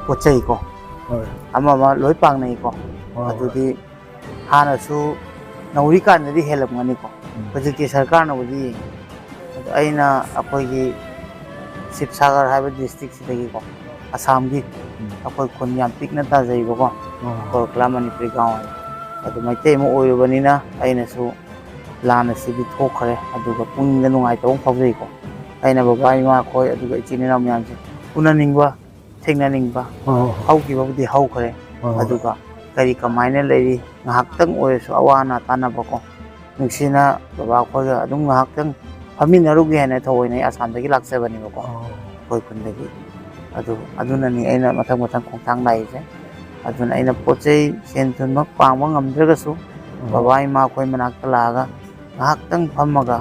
ꯄꯣꯠ ꯆꯩ ꯀꯣ ꯑꯃ ꯂꯣꯏ ꯄꯥꯡꯅꯩꯀꯣ ꯑꯗꯨꯗꯤ ꯍꯥꯟꯅꯁꯨ ꯅꯧꯔꯤꯀꯥꯟꯗꯗꯤ ꯍꯦꯜꯂꯝꯒꯅꯤꯀꯣ ꯍꯧꯖꯤꯛꯇꯤ ꯁꯔꯀꯥꯔꯅꯕꯨꯗꯤ ꯌꯦꯡꯉꯤ ꯑꯗꯣ ꯑꯩꯅ ꯑꯩꯈꯣꯏꯒꯤ ꯁꯤꯕꯁꯥꯒꯔ ꯍꯥꯏꯕ ꯗꯤꯁꯇ꯭ꯔꯤꯛꯁꯤꯗꯒꯤꯀꯣ ꯑꯁꯥꯝꯒꯤ ꯑꯩꯈꯣꯏ ꯈꯨꯟ ꯌꯥꯝ ꯄꯤꯛꯅ ꯇꯥꯖꯩꯕꯀꯣ ꯀꯣꯔꯀꯂꯥ ꯃꯅꯤꯄꯨꯔꯤ ꯒꯥꯎ ꯍꯥꯏꯅ ꯑꯗꯨ ꯃꯩꯇꯩ ꯑꯃ ꯑꯣꯏꯔꯨꯕꯅꯤꯅ ꯑꯩꯅꯁꯨ ꯂꯥꯟ ꯑꯁꯤꯗꯤ ꯊꯣꯛꯈ꯭ꯔꯦ ꯑꯗꯨꯒ ꯄꯨꯛꯅꯤꯡꯗ ꯅꯨꯡꯉꯥꯏꯇꯕ ꯑꯃ ꯐꯥꯎꯖꯩꯀꯣ ꯑꯩꯅ ꯕꯕꯥ ꯏꯃꯥ ꯈꯣꯏ ꯑꯗꯨꯒ ꯏꯆꯤꯟ ꯏꯅꯥꯎ ꯃꯌꯥꯝꯁꯦ ꯎꯅꯅꯤꯡꯕ ꯊꯦꯡꯅꯅꯤꯡꯕ ꯍꯧꯈꯤꯕꯕꯨꯗꯤ ꯍꯧꯈ꯭ꯔꯦ ꯑꯗꯨꯒ ꯀꯔꯤ ꯀꯃꯥꯏꯅ ꯂꯩꯔꯤ ꯉꯥꯏꯍꯥꯛꯇꯪ ꯑꯣꯏꯔꯁꯨ ꯑꯋꯥ ꯑꯅꯥ ꯇꯥꯟꯅꯕꯀꯣ ꯅꯨꯡꯁꯤꯅ ꯕꯕꯥ ꯈꯣꯏꯒ ꯑꯗꯨꯝ ꯉꯥꯏꯍꯥꯛꯇꯪ ꯐꯝꯃꯤꯟꯅꯔꯨꯒꯦ ꯍꯥꯏꯅ ꯊꯑꯣꯏꯅ ꯑꯩ ꯑꯁꯥꯝꯗꯒꯤ ꯂꯥꯛꯆꯕꯅꯦꯕꯀꯣ ꯑꯩꯈꯣꯏ ꯈꯨꯟꯗꯒꯤ ꯑꯗꯨꯅꯅꯤ ꯑꯩꯅ ꯃꯊꯪ ꯈꯣꯡꯊꯥꯡ ꯂꯥꯛꯏꯁꯦ ꯑꯗꯨꯅ ꯑꯩꯅ ꯄꯣꯠ ꯆꯩ ꯁꯦꯟ ꯊꯨꯝꯃꯛ ꯄꯥꯡꯕ ꯉꯝꯗ꯭ꯔꯒꯁꯨ ꯕꯕꯥ ꯏꯃꯥ ꯈꯣꯏ ꯃꯅꯥꯛꯇ ꯂꯥꯛꯑꯒ ꯉꯥꯏꯍꯥꯛꯇꯪ ꯐꯝꯃꯒ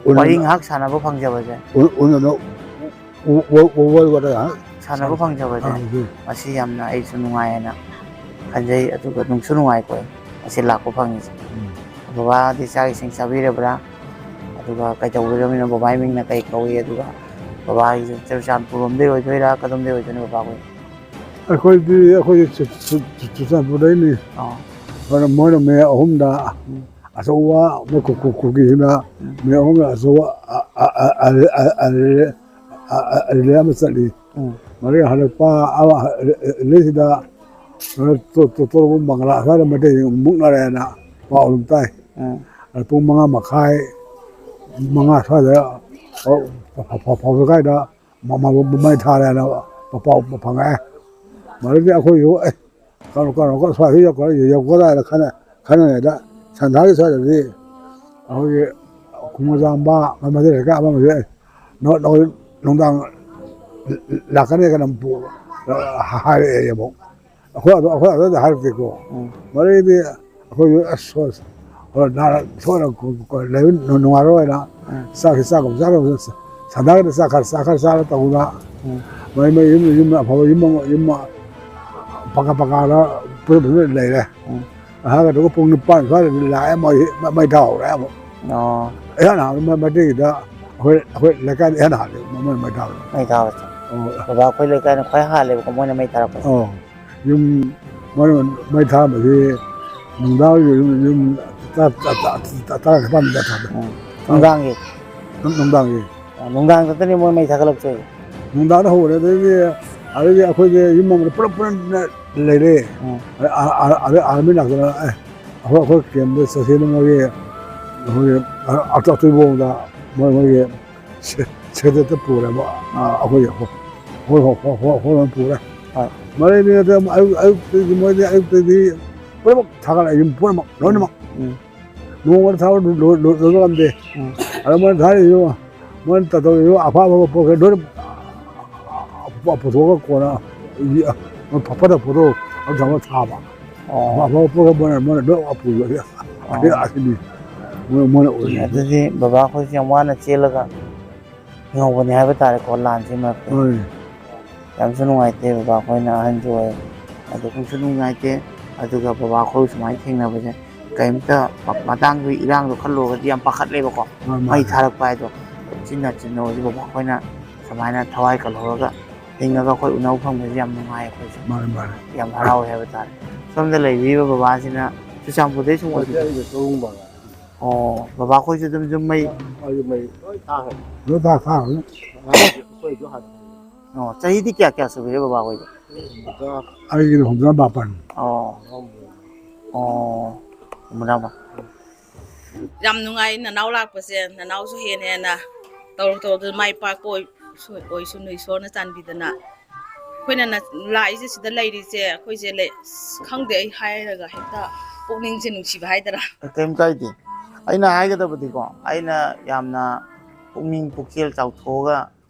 ꯋꯥꯔꯤ ꯉꯥꯏꯍꯥꯛ ꯁꯥꯟꯅꯕ ꯐꯪꯖꯕꯁꯦ ꯁꯥꯟꯅꯕ ꯐꯪꯖꯕꯁꯦ ꯃꯁꯤ ꯌꯥꯝꯅ ꯑꯩꯁꯨ ꯅꯨꯡꯉꯥꯏꯅ ꯈꯟꯖꯩ ꯑꯗꯨꯒ ꯅꯨꯡꯁꯨ ꯅꯨꯡꯉꯥꯏꯀꯣ ꯃꯁꯤ ꯂꯥꯛꯄ ꯐꯪꯉꯤꯁꯦ ꯕꯕꯥꯗꯤ ꯆꯥꯛ ꯏꯁꯤꯡ ꯆꯥꯕꯤꯔꯕ꯭ꯔꯥ ꯑꯗꯨꯒ ꯀꯩꯗꯧꯕꯤꯔꯝꯃꯤꯅꯣ ꯕꯕꯥꯒꯤ ꯃꯤꯡꯅ ꯀꯩ ꯀꯧꯏ ꯑꯗꯨꯒ ꯕꯕꯥꯒꯤꯁꯦ ꯆꯨꯔꯆꯥꯟꯄꯨꯔ ꯔꯣꯝꯗꯩ ꯑꯣꯏꯗꯣꯏꯔꯥ ꯀꯗꯣꯝꯗꯩ ꯑꯣꯏꯗꯣꯏꯅꯣ ꯕꯕꯥ ꯍꯣꯏ ꯑꯩꯈꯣꯏ ꯆꯨꯔꯆꯥꯟꯄꯨꯔꯗꯩꯅꯤ ꯃꯣꯏꯅ ꯃꯦ ꯑꯍꯨꯝꯗ ꯑꯆꯧꯕ ꯀꯨꯀꯤꯁꯤꯅ ꯃꯦ ꯑꯍꯨꯝꯗ ꯑꯆꯧꯕ ꯑꯔꯤꯂꯦ ꯑꯃ ꯆꯠꯂꯤ ꯃꯔꯤ ꯍꯜꯂꯛꯄ ꯔꯤꯂꯦꯁꯤꯗ ꯇꯣꯔꯣꯕ ꯃꯪꯒꯂꯥ ꯑꯁ꯭ꯋꯥꯏꯗ ꯃꯩꯇꯩꯁꯤꯡ ꯃꯨꯛꯅꯔꯦꯅ ꯄꯥꯎ ꯑꯗꯨꯝ ꯇꯥꯏ ꯄꯨꯡ 5:30 ꯁ꯭ꯋꯥꯏꯗ ꯐꯧꯗꯀꯥꯏꯗ ꯃꯩ ꯊꯥꯔꯦꯅ ꯄꯥꯎ ꯐꯪꯉꯛꯑꯦ ꯃꯗꯨꯗꯤ ꯑꯩꯈꯣꯏꯁꯨ ꯀꯩꯅꯣ ꯁ꯭ꯋꯥꯏꯗ ꯌꯧꯒꯗ꯭ꯔꯥ ꯈꯟꯅꯉꯩꯗ ꯁꯟꯙꯥꯒꯤ ꯁ꯭ꯋꯥꯏꯗꯗꯤ ꯑꯩꯈꯣꯏꯒꯤ ꯈꯨꯃꯖꯥꯝꯕ ꯃꯩꯇꯩ ꯂꯩꯀꯥꯏ ꯑꯃꯁꯦ ꯅꯨꯡꯗꯥꯡ ꯂꯥꯛꯀꯅꯤ ꯀꯩꯅꯣ ꯍꯥꯏꯔꯛꯑꯦ ꯑꯃꯨꯛ ꯑꯩꯈꯣꯏ ꯑꯗꯨꯋꯥꯏꯗ ꯍꯥꯏꯔꯛꯇꯦꯀꯣ ꯃꯗꯨꯗꯤ ꯑꯩꯈꯣꯏꯁꯨ ꯁꯣꯏꯅ ꯂꯩꯕ ꯅꯨꯡꯉꯥꯏꯔꯣꯏꯅ ꯆꯥꯛꯒꯨꯝ ꯁꯟꯙꯥꯒꯤꯗ ꯆꯥꯛ ꯈꯔ ꯆꯥꯔ ꯇꯧꯕꯗ ꯃꯣꯏ ꯌꯨꯝ ꯑꯐꯕ ꯌꯨꯝ ꯄꯀꯥꯗ ꯐꯖꯅ ꯂꯩꯔꯦ ꯑꯗꯨꯒ ꯄꯨꯡ 9 ꯁ꯭ꯋꯥꯏꯗꯗꯤ ꯂꯥꯛꯑꯦ ꯃꯩ ꯊꯥꯍꯧꯔꯦ ꯑꯃꯨꯛ ꯏꯍꯥꯟ ꯍꯥꯟꯕ ꯃꯩꯇꯩꯒꯤꯗ ꯑꯩꯈꯣꯏ ꯂꯩꯀꯥꯏꯗ ꯏꯍꯥꯟ ꯍꯥꯜꯂꯦ ꯃꯩ ꯊꯥꯕꯁꯦ ꯕꯕꯥ ꯑꯩꯈꯣꯏ ꯂꯩꯀꯥꯏꯅ ꯈ꯭ꯋꯥꯏ ꯍꯥꯜꯂꯦꯕꯀꯣ ꯃꯣꯏꯅ ꯃꯩ ꯊꯥꯔꯛꯄꯁꯦ ꯌꯨꯝ ꯃꯣꯏꯅ ꯃꯩ ꯊꯥꯔꯝꯕꯁꯤ ꯅꯨꯡꯗꯥꯡꯒꯤ ꯌꯨꯝ 19 ꯅꯨꯡꯗꯥꯡꯒꯤ ꯅꯨꯡꯗꯥꯡꯒꯤ ꯈꯛꯇꯅꯤ ꯃꯣꯏ ꯃꯩ ꯊꯥꯒꯠꯂꯛꯇꯣꯏꯁꯦ ꯅꯨꯡꯗꯥꯡꯗ ꯍꯧꯔꯦ ꯑꯗꯩꯗꯤ ꯑꯩꯈꯣꯏꯒꯤ ꯌꯨꯝ ꯑꯃꯗ ꯄꯨꯂꯞ ꯂꯩꯔꯦ ꯑꯥꯔꯃꯤ ꯂꯥꯛꯇꯅ ꯑꯩꯈꯣꯏ ꯀꯦꯝꯗ ꯆꯠꯁꯦꯅ ꯃꯣꯏꯒꯤ ꯑꯇꯣꯏꯕꯣꯡꯗ ꯃꯣꯏꯒꯤ ꯁꯦꯗꯦꯠꯇ ꯄꯨꯔꯦꯕ ꯑꯩꯈꯣꯏ ꯄꯨꯔꯦ ꯃꯔꯩꯗꯤ ꯑꯌꯨꯛꯇꯗꯤ ꯃꯣꯏꯗꯤ ꯑꯌꯨꯛꯇꯗꯤ ꯄꯨꯝꯅꯃꯛ ꯊꯥꯒꯠꯂꯦ ꯌꯨꯝ ꯄꯨꯝꯅꯃꯛ ꯂꯣꯏꯅꯃꯛ ꯅꯣꯡꯃꯗ ꯊꯥꯕ ꯂꯣꯏꯕ ꯉꯝꯗꯦ ꯑꯗ ꯃꯣꯏꯅ ꯊꯥꯔꯤꯁꯨ ꯃꯣꯏꯅ ꯇꯧꯔꯤꯁꯨ ꯑꯐꯕ ꯄꯣꯠꯈꯩ ꯂꯣꯏꯅ ꯄꯨꯊꯣꯛꯑꯒ ꯀꯣꯟꯅ ꯐꯠꯇ ꯄꯣꯠꯇꯣ ꯑꯗꯨ ꯊꯝꯃꯒ ꯊꯥꯕ ꯑꯐꯕ ꯄꯣꯠꯈꯩ ꯃꯣꯏꯅ ꯂꯣꯏ ꯄꯨꯕ ꯑꯁꯤꯅꯤ ꯃꯣꯏꯅ ꯑꯣꯏꯔꯤ ꯑꯗꯨꯗꯤ ꯕꯕꯥ ꯑꯩꯈꯣꯏꯁꯦ ꯌꯥꯝ ꯋꯥꯅ ꯆꯦꯜꯂꯒ ꯍꯤꯡꯍꯧꯕꯅꯤ ꯍꯥꯏꯕ ꯇꯥꯔꯦꯀꯣ ꯂꯥꯟꯁꯤ ꯃꯔꯛꯇ ꯌꯥꯝꯁꯨ ꯅꯨꯡꯉꯥꯏꯇꯦ ꯕꯕꯥ ꯑꯩꯈꯣꯏꯅ ꯑꯍꯟꯁꯨ ꯑꯣꯏ ꯑꯗꯨ ꯀꯩꯁꯨ ꯅꯨꯡꯉꯥꯏꯇꯦ ꯑꯗꯨꯒ ꯕꯕꯥ ꯑꯩꯈꯣꯏ ꯁꯨꯃꯥꯏꯅ ꯊꯦꯡꯅꯕꯁꯦ ꯀꯩꯝꯇ ꯃꯇꯥꯡꯗꯨ ꯏꯔꯥꯡꯗꯣ ꯈꯜꯂꯨꯔꯒꯗꯤ ꯌꯥꯝ ꯄꯥꯈꯠꯂꯦꯕꯀꯣ ꯃꯩ ꯊꯥꯔꯛꯄ ꯍꯥꯏꯗꯣ ꯆꯤꯟꯅ ꯍꯧꯖꯤꯛ ꯕꯕꯥ ꯑꯩꯈꯣꯏꯅ ꯁꯨꯃꯥꯏꯅ ꯊꯋꯥꯏ ꯀꯜꯍꯧꯔꯒ ꯍꯤꯡꯉꯒ ꯑꯩꯈꯣꯏ ꯎꯅꯕ ꯐꯪꯕꯁꯤ ꯌꯥꯝ ꯅꯨꯡꯉꯥꯏ ꯑꯩꯈꯣꯏꯁꯨ ꯌꯥꯝ ꯍꯔꯥꯎꯋꯦ ꯍꯥꯏꯕ ꯇꯥꯔꯦ ꯁꯣꯝꯗ ꯂꯩꯕꯤꯕ ꯕꯕꯥꯁꯤꯅ ꯆꯨꯔꯆꯥꯟꯄꯨꯔꯗꯩ ꯁꯨꯝ ꯑꯣ ꯕꯕꯥ ꯑꯩꯈꯣꯏꯁꯨ ꯑꯗꯨꯝ ꯌꯨꯝ ꯃꯩ ꯑꯣ ꯆꯍꯤꯗꯤ ꯀꯌꯥ ꯁꯨꯕꯤꯔꯦ ꯕꯕꯥ ꯑꯩꯈꯣꯏꯗꯤ ꯑꯩꯒꯤꯅ 64 ꯑꯣ ꯃꯨꯅꯥꯃ ꯌꯥꯝ ꯅꯨꯡꯉꯥꯏ ꯅꯅꯥꯎ ꯂꯥꯛꯄꯁꯦ ꯅꯅꯥꯎꯁꯨ ꯍꯦꯟꯅ ꯇꯧꯔꯛꯇꯧꯗ ꯃꯥꯏ ꯄꯥꯛꯄ ꯑꯣꯏꯁꯨ ꯏꯁꯣꯔꯅ ꯆꯥꯟꯕꯤꯗꯅ ꯑꯩꯈꯣꯏꯅ ꯂꯥꯛꯏꯁꯦ ꯁꯤꯗ ꯂꯩꯔꯤꯁꯦ ꯑꯩꯈꯣꯏꯁꯦ ꯈꯪꯗꯦ ꯑꯩ ꯍꯥꯏꯔꯒ ꯍꯦꯛꯇ ꯄꯨꯛꯅꯤꯡꯁꯦ ꯅꯨꯡꯁꯤꯕ ꯍꯥꯏꯗꯔꯥ ꯀꯩꯝ ꯀꯥꯏꯗꯦ ꯑꯩꯅ ꯍꯥꯏꯒꯗꯕꯗꯤꯀꯣ ꯑꯩꯅ ꯌꯥꯝꯅ ꯄꯨꯛꯅꯤꯡ ꯄꯨꯛꯆꯦꯜ ꯆꯥꯎꯊꯣꯛꯑꯒ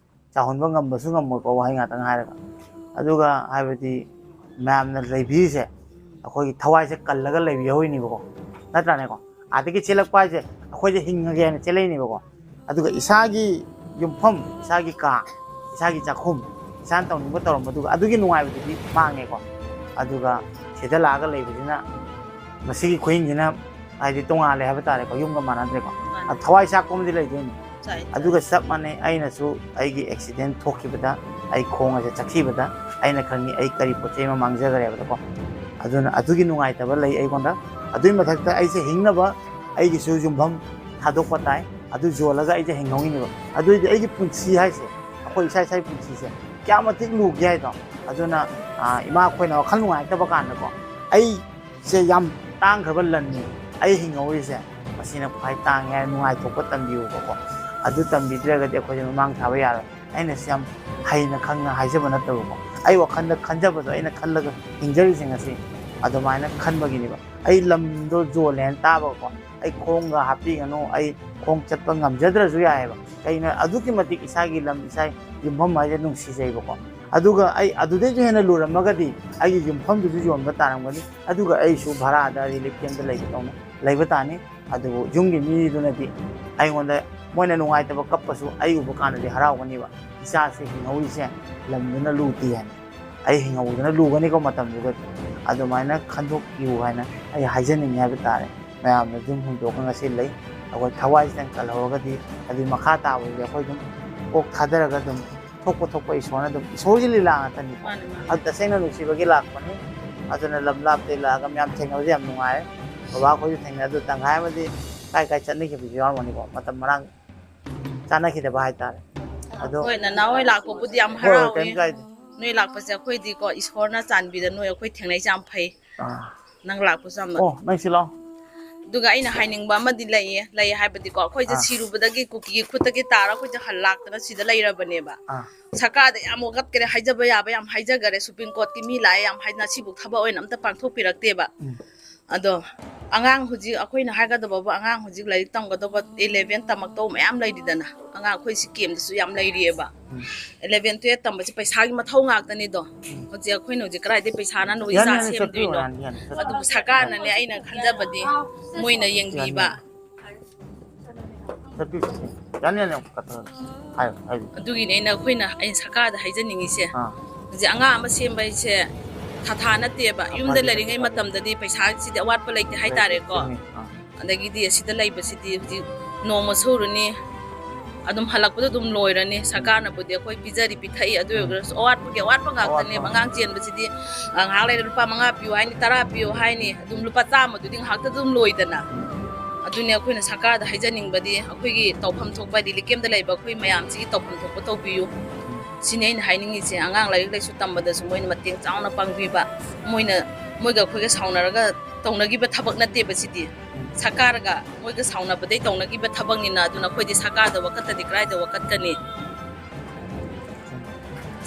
ꯆꯥꯎꯍꯟꯕ ꯉꯝꯕꯁꯨ ꯉꯝꯃꯣꯏꯀꯣ ꯋꯥꯍꯩ ꯉꯥꯛꯇꯪ ꯍꯥꯏꯔꯒ ꯑꯗꯨꯒ ꯍꯥꯏꯕꯗꯤ ꯃꯌꯥꯝꯅ ꯂꯩꯕꯤꯔꯤꯁꯦ ꯑꯩꯈꯣꯏꯒꯤ ꯊꯋꯥꯏꯁꯦ ꯀꯜꯂꯒ ꯂꯩꯕꯤꯍꯧꯔꯤꯅꯦꯕꯀꯣ ꯅꯠꯇ꯭ꯔꯥꯅꯦꯀꯣ ꯑꯗꯒꯤ ꯆꯦꯜꯂꯛꯄ ꯍꯥꯏꯁꯦ ꯑꯩꯈꯣꯏꯁꯦ ꯍꯤꯡꯉꯒꯦ ꯍꯥꯏꯅ ꯆꯦꯜꯂꯛꯏꯅꯦꯕꯀꯣ ꯑꯗꯨꯒ ꯏꯁꯥꯒꯤ ꯌꯨꯝꯐꯝ ꯏꯁꯥꯒꯤ ꯀꯥ ꯏꯁꯥꯒꯤ ꯆꯥꯛꯈꯨꯝ ꯏꯁꯥꯅ ꯇꯧꯅꯤꯡꯕ ꯇꯧꯔꯝꯕꯗꯨꯒ ꯑꯗꯨꯒꯤ ꯅꯨꯡꯉꯥꯏꯕꯗꯨꯗꯤ ꯃꯥꯡꯉꯦꯀꯣ ꯑꯗꯨꯒ ꯁꯤꯗ ꯂꯥꯛꯑꯒ ꯂꯩꯕꯁꯤꯅ ꯃꯁꯤꯒꯤ ꯈꯨꯍꯤꯡꯁꯤꯅ ꯍꯥꯏꯗꯤ ꯇꯣꯡꯉꯥꯜꯂꯦ ꯍꯥꯏꯕ ꯇꯥꯔꯦꯀꯣ ꯌꯨꯝꯒ ꯃꯥꯟꯅꯗ꯭ꯔꯦꯀꯣ ꯊꯋꯥꯏ ꯆꯥꯛꯄ ꯑꯃꯗꯤ ꯂꯩꯗꯣꯏꯅꯤ ꯑꯗꯨꯒ ꯆꯞ ꯃꯥꯟꯅꯩ ꯑꯩꯅꯁꯨ ꯑꯩꯒꯤ ꯑꯦꯛꯁꯤꯗꯦꯟ ꯊꯣꯛꯈꯤꯕꯗ ꯑꯩ ꯈꯣꯡ ꯑꯁꯦ ꯆꯠꯈꯤꯕꯗ ꯑꯩꯅ ꯈꯪꯉꯤ ꯑꯩ ꯀꯔꯤ ꯄꯣꯠ ꯆꯩ ꯑꯃ ꯃꯥꯡꯖꯈ꯭ꯔꯦꯕꯀꯣ ꯑꯗꯨꯅ ꯑꯗꯨꯒꯤ ꯅꯨꯡꯉꯥꯏꯇꯕ ꯂꯩ ꯑꯩꯉꯣꯟꯗ ꯑꯗꯨꯒꯤ ꯃꯊꯛꯇ ꯑꯩꯁꯦ ꯍꯤꯡꯅꯕ ꯑꯩꯒꯤꯁꯨ ꯌꯨꯝꯐꯝ ꯊꯥꯗꯣꯛꯄ ꯇꯥꯏ ꯑꯗꯨ ꯌꯣꯜꯂꯒ ꯑꯩꯁꯦ ꯍꯤꯡꯍꯧꯔꯤꯅꯦꯕ ꯑꯗꯨꯏꯗꯤ ꯑꯩꯒꯤ ꯄꯨꯟꯁꯤ ꯍꯥꯏꯁꯦ ꯑꯩꯈꯣꯏ ꯏꯁꯥꯒꯤ ꯄꯨꯟꯁꯤꯁꯦ ꯀꯌꯥꯝ ꯃꯇꯤꯛ ꯂꯨꯒꯦ ꯍꯥꯏꯗꯣ ꯑꯗꯨꯅ ꯏꯃꯥ ꯑꯩꯈꯣꯏꯅ ꯋꯥꯈꯜ ꯅꯨꯡꯉꯥꯏꯇꯕ ꯀꯥꯟꯗꯀꯣ ꯑꯩꯁꯦ ꯌꯥꯝ ꯇꯥꯡꯈ꯭ꯔꯕ ꯂꯟꯅꯤ ꯑꯩ ꯍꯤꯡꯍꯧꯔꯤꯁꯦ ꯃꯁꯤꯅ ꯈ꯭ꯋꯥꯏ ꯇꯥꯡꯉꯦ ꯍꯥꯏꯅ ꯅꯨꯡꯉꯥꯏꯊꯣꯛꯄ ꯇꯝꯕꯤꯌꯨꯕꯀꯣ ꯑꯗꯨ ꯇꯝꯕꯤꯗ꯭ꯔꯒꯗꯤ ꯑꯩꯈꯣꯏꯁꯦ ꯃꯃꯥꯡ ꯊꯥꯕ ꯌꯥꯔꯣꯏ ꯑꯩꯅꯁꯨ ꯌꯥꯝ ꯍꯩꯅ ꯈꯪꯅ ꯍꯥꯏꯖꯕ ꯅꯠꯇꯕꯀꯣ ꯑꯩ ꯋꯥꯈꯜꯗ ꯈꯟꯖꯕꯗꯣ ꯑꯩꯅ ꯈꯜꯂꯒ ꯍꯤꯡꯖꯔꯤꯁꯦ ꯉꯁꯤ ꯑꯗꯨꯃꯥꯏꯅ ꯈꯟꯕꯒꯤꯅꯦꯕ ꯑꯩ ꯂꯝꯗꯣ ꯌꯣꯜꯂꯦ ꯍꯥꯏꯅ ꯇꯥꯕꯀꯣ ꯑꯩ ꯈꯣꯡꯒ ꯍꯥꯞꯄꯤꯒꯅꯨ ꯑꯩ ꯈꯣꯡ ꯆꯠꯄ ꯉꯝꯖꯗ꯭ꯔꯁꯨ ꯌꯥꯏꯑꯕ ꯀꯩꯅꯣ ꯑꯗꯨꯛꯀꯤ ꯃꯇꯤꯛ ꯏꯁꯥꯒꯤ ꯂꯝ ꯏꯁꯥꯒꯤ ꯌꯨꯝꯐꯝ ꯍꯥꯏꯁꯦ ꯅꯨꯡꯁꯤꯖꯩꯕꯀꯣ ꯑꯗꯨꯒ ꯑꯩ ꯑꯗꯨꯗꯩꯁꯨ ꯍꯦꯟꯅ ꯂꯨꯔꯝꯃꯒꯗꯤ ꯑꯩꯒꯤ ꯌꯨꯝꯐꯝꯗꯨꯁꯨ ꯌꯣꯟꯕ ꯇꯥꯔꯝꯒꯅꯤ ꯑꯗꯨꯒ ꯑꯩꯁꯨ ꯚꯔꯥꯗ ꯔꯤꯂꯤꯐ ꯀꯦꯝꯗ ꯂꯩꯕꯗꯧꯅ ꯂꯩꯕ ꯇꯥꯅꯤ ꯑꯗꯨꯕꯨ ꯌꯨꯝꯒꯤ ꯃꯤꯗꯨꯅꯗꯤ ꯑꯩꯉꯣꯟꯗ ꯃꯣꯏꯅ ꯅꯨꯡꯉꯥꯏꯇꯕ ꯀꯞꯄꯁꯨ ꯑꯩ ꯎꯕ ꯀꯥꯟꯗꯗꯤ ꯍꯔꯥꯎꯒꯅꯤꯕ ꯏꯆꯥꯁꯦ ꯍꯤꯡꯍꯧꯔꯤꯁꯦ ꯂꯝꯗꯨꯅ ꯂꯨꯗꯦ ꯍꯥꯏꯅ ꯑꯩ ꯍꯤꯡꯍꯧꯗꯅ ꯂꯨꯒꯅꯤꯀꯣ ꯃꯇꯝꯗꯨꯒꯗꯤ ꯑꯗꯨꯃꯥꯏꯅ ꯈꯟꯗꯣꯛꯄꯤꯌꯨ ꯍꯥꯏꯅ ꯑꯩ ꯍꯥꯏꯖꯅꯤꯡꯉꯤ ꯍꯥꯏꯕ ꯇꯥꯔꯦ ꯃꯌꯥꯝꯅ ꯌꯨꯝ ꯍꯨꯟꯗꯣꯛꯑꯒ ꯉꯁꯤ ꯂꯩ ꯑꯩꯈꯣꯏ ꯊꯋꯥꯏꯁꯤꯗꯪ ꯀꯜꯍꯧꯔꯒꯗꯤ ꯑꯗꯨꯒꯤ ꯃꯈꯥ ꯇꯥꯕꯗꯨꯗꯤ ꯑꯩꯈꯣই ꯑꯗꯨꯝ ꯀꯣꯛ ꯊꯥꯗꯔꯒ ꯑꯗꯨꯝ ꯊꯣꯛꯄ ꯏꯁꯣꯔꯅ ꯑꯗꯨꯝ ꯏꯁꯣꯔꯒꯤ ꯂꯤꯂꯥ ꯉꯥꯛꯇꯅꯤꯀꯣ ಅದು ತಸೇನ ನುಸಿಬಗೆ ಲಾಕ್ಪನಿ ಅದನ್ನ ಲಬ್ಲಾಪ್ತೆ ಲಾಗ ಮ್ಯಾಮ್ ಥೆಂಗವದಿ ಯam ನುಂಗಾರೆ ಬಬಾ ಖೋಜು ಥೆಂಗನ ಅದು ತಂಗಾಯ ಮದಿ kai ꯆꯠꯅꯈꯤꯕꯁꯨ ꯌꯥꯎꯔꯝꯒꯅꯤꯀꯣ ꯃꯇꯝ ꯃꯔꯥꯡ ꯆꯥꯅꯈꯤꯗꯕ ꯍꯥꯏꯇꯥꯔꯦ ꯑꯗꯣ ꯍꯣꯏ ꯅꯅꯥꯎ ꯍꯣꯏ ꯂꯥꯛꯄꯕꯨꯗꯤ ꯌꯥꯝ ꯍꯔꯥꯎꯋꯦ ꯅꯣꯏ ꯂꯥꯛꯄꯁꯦ ꯑꯩꯈꯣꯏꯗꯤꯀꯣ ꯏꯁꯣꯔꯅ ꯆꯥꯟꯕꯤꯗ ꯅꯣꯏ ꯑꯩꯈꯣꯏ ꯊꯦꯡꯅꯩꯁꯦ ꯌꯥꯝ ꯐꯩ ꯅꯪ ꯂꯥꯛꯄꯁꯨ ꯌꯥꯝꯅ ꯅꯪ ꯁꯤ ꯂꯥꯛꯑꯣ ꯑꯗꯨꯒ ꯑꯩꯅ ꯍꯥꯏꯅꯤꯡꯕ ꯑꯃꯗꯤ ꯂꯩ ꯍꯥꯏꯕꯗꯤꯀꯣ ꯑꯩꯈꯣꯏꯁꯦ ꯁꯤꯔꯨꯕꯗꯒꯤ ꯀꯨꯀꯤꯒꯤ ꯈꯨꯠꯇꯒꯤ ꯇꯥꯔ ꯑꯩꯈꯣꯏꯁꯦ ꯂꯥꯛꯇꯅ ꯁꯤꯗ ꯂꯩꯔꯕꯅꯦꯕ ꯁꯔꯀꯥꯔꯗ ꯌꯥꯝ ꯋꯥꯀꯠꯀꯔꯦ ꯍꯥꯏꯖꯕ ꯌꯥꯕ ꯌꯥꯝ ꯍꯥꯏꯖꯈꯔꯦ ꯁꯨꯄ꯭ꯔꯤꯝ ꯀꯣꯔꯠꯀꯤ ꯃꯤ ꯂꯥꯛꯑꯦ ꯌꯥꯝ ꯍꯥꯏꯅ ꯁꯤꯕꯨ ꯊꯕꯛ ꯑꯣꯏꯅ ꯑꯝꯇ ꯄꯥꯡꯊꯣꯛꯄꯤꯔꯛꯇꯦꯕ ꯑꯗꯣ ꯑꯉꯥꯡ ꯍꯧꯖꯤꯛ ꯑꯩꯈꯣꯏꯅ ꯍꯥꯏꯒꯗꯕꯕꯨ ꯑꯉꯥꯡ ꯍꯧꯖꯤꯛ ꯂꯥꯏꯔꯤꯛ ꯇꯝꯒꯗꯧꯕ 11 ꯇꯝꯃꯛꯇꯧꯕ ꯃꯌꯥꯝ ꯂꯩꯔꯤꯗꯅ ꯑꯉꯥꯡ ꯑꯩꯈꯣꯏ ꯁꯤ ꯀꯦꯝꯗꯁꯨ ꯌꯥꯝ ꯂꯩꯔꯤꯑꯦꯕ 11 12 ꯇꯝꯕꯁꯤ ꯄꯩꯁꯥꯒꯤ ꯃꯊꯧ ꯉꯥꯛꯇꯅꯤꯗꯣ ꯍꯧꯖꯤꯛ ꯑꯩꯈꯣꯏꯅ ꯍꯧꯖꯤꯛ ꯀꯗꯥꯏꯗꯩ ꯄꯩꯁꯥꯅ ꯅꯣꯏ ꯏꯆꯥ ꯁꯦꯝꯗꯣꯏꯅꯣ ꯑꯗꯨꯕꯨ ꯁꯔꯀꯥꯔꯅꯅꯦ ꯑꯩꯅ ꯈꯟꯖꯕꯗꯤ ꯃꯣꯏꯅ ꯌꯦꯡꯕꯤꯕ ꯑꯗꯨꯒꯤꯅꯦ ꯑꯩꯈꯣꯏꯅ ꯁꯔꯀꯥꯔꯗ ꯍꯥꯏꯖꯅꯤꯡꯉꯤꯁꯦ ꯍꯧꯖꯤꯛ ꯑꯉꯥꯡ ꯑꯃ ꯁꯦꯝꯕ ꯍꯥꯏꯁꯦ ꯊꯥ ꯅꯠꯇꯦꯕ ꯌꯨꯝꯗ ꯂꯩꯔꯤꯉꯩ ꯃꯇꯝꯗꯗꯤ ꯄꯩꯁꯥꯁꯤꯗꯤ ꯑꯋꯥꯠꯄ ꯂꯩꯇꯦ ꯍꯥꯏꯇꯥꯔꯦꯀோ ꯑꯗꯒꯤꯗꯤ ꯑꯁꯤꯗ ꯂꯩꯕꯁꯤꯗꯤ ꯍꯧꯖꯤꯛ ꯅꯣꯡꯃ ꯁꯨꯔꯨꯅꯤ ꯑꯗꯨꯝ ꯍꯜꯂꯛꯄꯗ ꯑꯗꯨꯝ ꯂꯣꯏꯔꯅꯤ ꯁꯔꯀꯥꯔꯅꯕꯨꯗꯤ ꯑꯩꯈꯣꯏ ꯄꯤꯖꯔꯤ ꯄꯤꯊꯛꯏ ꯑꯗꯨ ꯑꯣꯏꯔꯒꯁꯨ ꯑꯋꯥꯠꯄꯒꯤ ꯑꯋꯥꯠꯄ ꯉꯥꯛꯇꯅꯦꯕ ꯑꯉꯥꯡ ꯆꯦꯟꯕꯁꯤꯗꯤ ꯉꯥꯏꯍꯥꯛ ꯂꯩꯔ ꯂꯨꯄꯥ 5 ꯄꯤꯌꯨ ꯍꯥꯏꯅꯤ 10 ꯄꯤꯌꯨ ꯍꯥꯏꯅꯤ ꯑꯗꯨꯝ ꯂꯨꯄꯥ 100ꯗꯨꯗꯤ ꯉꯥꯏꯍꯥꯛꯇ ꯑꯗꯨꯝ ꯂꯣꯏꯗꯅ ꯑꯗꯨꯅꯦ ꯑꯩꯈꯣꯏꯅ ꯁꯔꯀꯥꯔꯗ ꯍꯥꯏꯖꯅꯤꯡꯕꯗꯤ ꯑꯩꯈꯣꯏꯒꯤ ꯇꯧꯐꯝ ꯊꯣꯛꯄ ꯔꯤꯂꯤꯐ ꯀꯦꯝꯗ ꯂꯩꯕ ꯑꯩꯈꯣꯏ ꯃꯌꯥꯝꯁꯤꯒꯤ ꯇꯧꯐꯝ ꯊꯣꯛꯄ ꯇꯧꯕꯤꯌꯨ ꯁꯤꯅꯤ ꯑꯩꯅ ꯍꯥꯏꯅꯤꯡꯉꯤꯁꯦ ꯑꯉꯥꯡ ꯂꯥꯏꯔꯤꯛ ꯂꯥꯏꯁꯨ ꯇꯝꯕꯗꯁꯨ ꯃꯣꯏꯅ ꯃꯇꯦꯡ ꯆꯥꯎꯅ ꯄꯥꯡꯕꯤꯕ ꯃꯣꯏꯒ ꯑꯩꯈꯣꯏꯒ ꯁꯥꯎꯅꯔꯒ ꯇꯧꯅꯈꯤꯕ ꯊꯕꯛ ꯅꯠꯇꯦꯕ ꯁꯤꯗꯤ ꯁꯔꯀꯥꯔꯒ ꯃꯣꯏꯒ ꯁꯥꯎꯅꯕꯗꯩ ꯇꯧꯅꯈꯤꯕ ꯊꯕꯛꯅꯤꯅ ꯑꯗꯨꯅ ꯑꯩꯈꯣꯏꯗꯤ ꯁꯔꯀꯥꯔꯗ ꯋꯥꯀꯠꯇꯗꯤ ꯀꯗꯥꯏꯗ ꯋꯥꯀꯠꯀꯅꯤ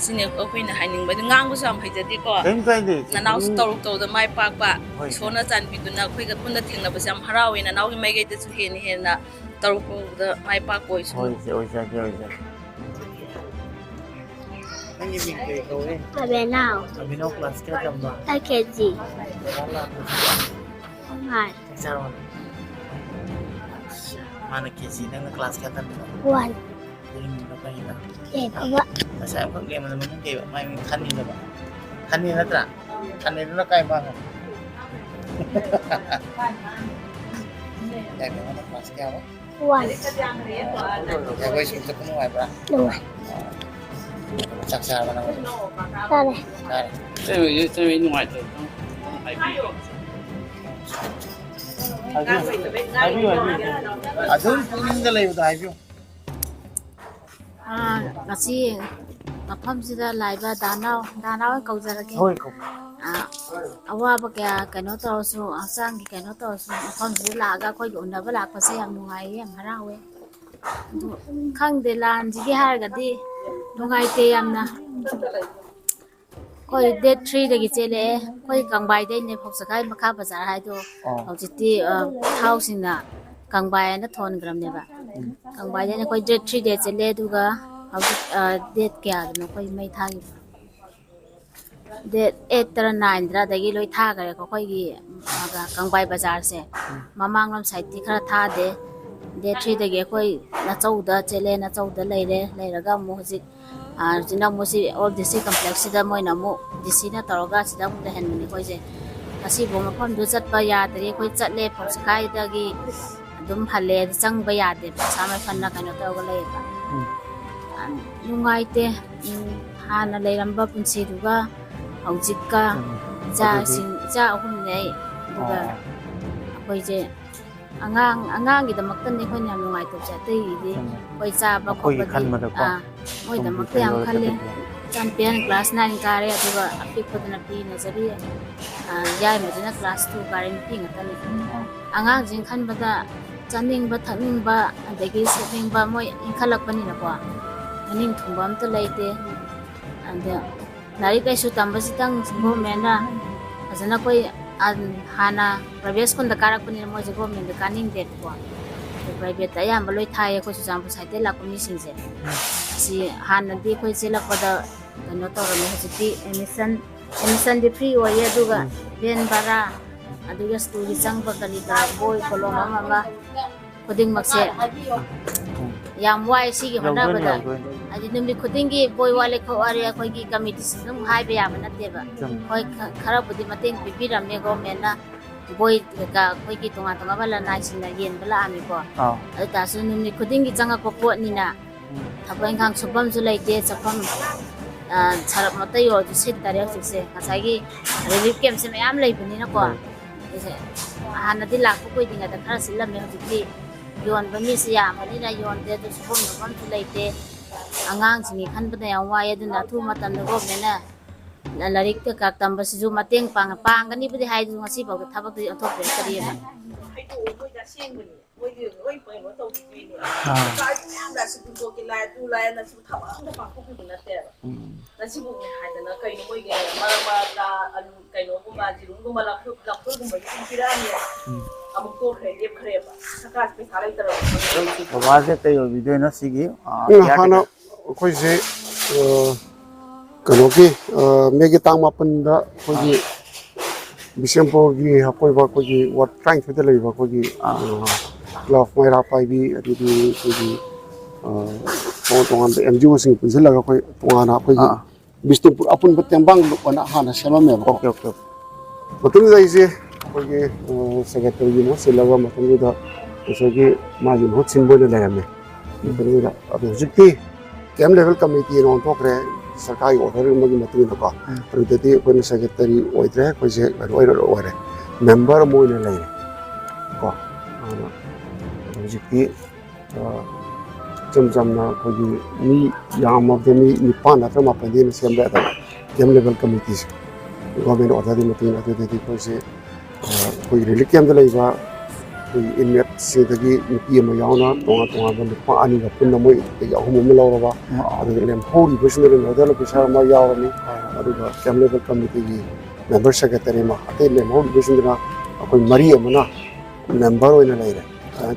ꯁꯤꯅꯦ ꯑꯩꯈꯣꯏꯅ ꯍꯥꯏꯅꯤꯡꯕꯗꯤ ꯉꯥꯡꯕꯁꯨ ꯌꯥꯝ ꯍꯩꯖꯗꯦꯀꯣ ꯅꯅꯥꯎꯁꯨ ꯇꯧꯔꯛꯇꯧꯗ ꯃꯥꯏ ꯄꯥꯛꯄ ꯏꯁꯣꯔꯅ ꯆꯥꯟꯕꯤꯗꯨꯅ ꯑꯩꯈꯣꯏꯒ ꯄꯨꯟꯅ ꯊꯦꯡꯅꯕꯁꯦ ꯌꯥꯝ ꯍꯔꯥꯎꯋꯦ ꯅꯅꯥꯎꯒꯤ ꯃꯥꯏꯀꯩꯗꯁꯨ ꯍꯦꯟꯅ ꯇꯧꯔꯛꯄꯗ ꯃꯥꯏ ꯄꯥꯛꯄ ꯑꯣꯏꯁꯅꯨ ꯑꯣꯏꯖꯒꯦ ꯅꯪꯒꯤ ꯃꯤꯡ ꯀꯩ ꯀꯧꯏ ꯑꯕꯤꯅꯥꯎ ꯀ꯭ꯂꯥꯁ ꯀꯌꯥ ꯇꯝꯕ KG ꯃꯥꯅ KG ꯅꯪꯅ ꯀ꯭ꯂꯥꯁ ꯀꯌꯥ ꯇꯝꯃꯤꯅꯣ 1 ꯃꯤꯡꯗꯣ ꯀꯩꯅꯣ ꯂꯦꯕ ꯉꯁꯥꯏ ꯑꯃꯈꯛ ꯂꯦꯝꯕꯗ ꯃꯃꯤꯡ ꯀꯩꯕ ꯃꯥꯏ ꯃꯤꯡ ꯈꯟꯅꯤꯅꯕ ꯈꯟꯅꯤ ꯅꯠꯇ꯭ꯔꯥ ꯈꯟꯅꯤꯗꯨꯅ ꯀꯥꯏ ꯃꯥꯡꯉꯣ อยากเรียนว่าคลาสแก้วไหม วัน อยากไปชิมสักหน่อยปะ หน่วย จักชาบ้างนะ ได้เลย ได้这位另外的아주 뿌린데 레이도 아이뷰 ngasi mafamsida laiba danau kaujarage hoy ko awaba kaya kaino tawsu asang ki kaino tawsu mafamsida laga koi unaba lakpase yam nungai yam harawe khangde lan jigi hargadi nungai te yamna koi date 3 dagi chele koi kangbai dai ne phoksakai makha bazar haido hojiti housingna kangbai na thon gram neba kangbai dai ne koi date 3 de chele duga date kya no koi mai thagi date 8 tara 9 tara dagi loi tha gare ko koi gi kangbai bazar se mamang lam side ti khara tha de date 3 dagi koi na chauda chele na chauda leiraga mu hojik jina musi all DC complex sida moina mu DC na toroga sida mu hen ni koi je asi bo mafam du chat ba ya dre koi chatle phoskai dagi dum hale chang ba ya de samai phanna kana tawga le ba nungai te hana leiramba punsi duga haujikka ja ahum nei duga koi je angang gi damakta ni khoi nyam nungai to cha te di koi cha ba ko ba moi damakta yam khale champion class 9 kare aduga apik podna pi nazari yai medina class 2 kare pi ngatani angang jing khan bada chaning ba thaning ba adagi setting ba moi inkhalak pani na ko aning thumbam to leite and nari kai su tamba sitang go mena azana koi hana private school da karak pani mo je go men da kaning det ko private ayam baloi thai ko su jambu saite la ko mi singje si hana di koi sela pada kano to ro hojiti emission di free oye duga ben bara aduga school gi chang ba kali da boy kolom ama koding makse yam wai si gi hona bada adi numi koding gi boy wale ko area koi gi committee system hai be yam na te ba koi khara budi mateng pipi ramme go mena boy ka koi gi tonga tonga bala nai sin la yen bala ami ko adi ta su numi koding gi changa ko po ni na thabai khang subam ju lai te chapam charap mata yo ju sit tare se kasai gi relief camp se mayam lai bani na ko hana di lak ko koi dinga da khara silam me hojiti yon bani se ya mani na yon de du subam no bam ju lai te angang singi khan bada ya wa ya duna thu matam no go mena larik te ka tamba si ju mateng pang gani budi hai ju ngasi ba thabak di athok pe tari ba babaje te yo video na sigi hana koi je kano ki megi tang mapanda koi ji Bishenpur gi koi ba koi ji what trying to the ba koi ji love my rapai bi adi di koi ji tongan MGO sing punjila ga koi tongana koi ji Bishenpur apun betembang lukana hana sema me okay matung dai je koi ji secretary mo silaga matung da उसके माजी बहुत सिंबल लगा में इतना अब जितनी कैम लेवल कमेटी नॉन टॉक रहे सरकारी ऑर्डर में की मतलब ना का और इतनी कोई सेक्रेटरी ओइत्रे कोई से ओइरे मेंबर मोइ ने ले को जितनी जम ना कोई नि याम ऑफ द निपान ना तो मापन दिन से हम कैम लेवल कमेटी से गवर्नमेंट ऑर्डर में मतलब ना तो कोई से कोई रिलीफ कैम लेगा inmate sidagi nupi ma yauna tonga ban pa ani ga punna moi te ya hum me lawra ba adu lem hori personal model officer ma yawni adu ga cam level committee gi member secretary ma ate lem hori personal akoi mari amana member oina leire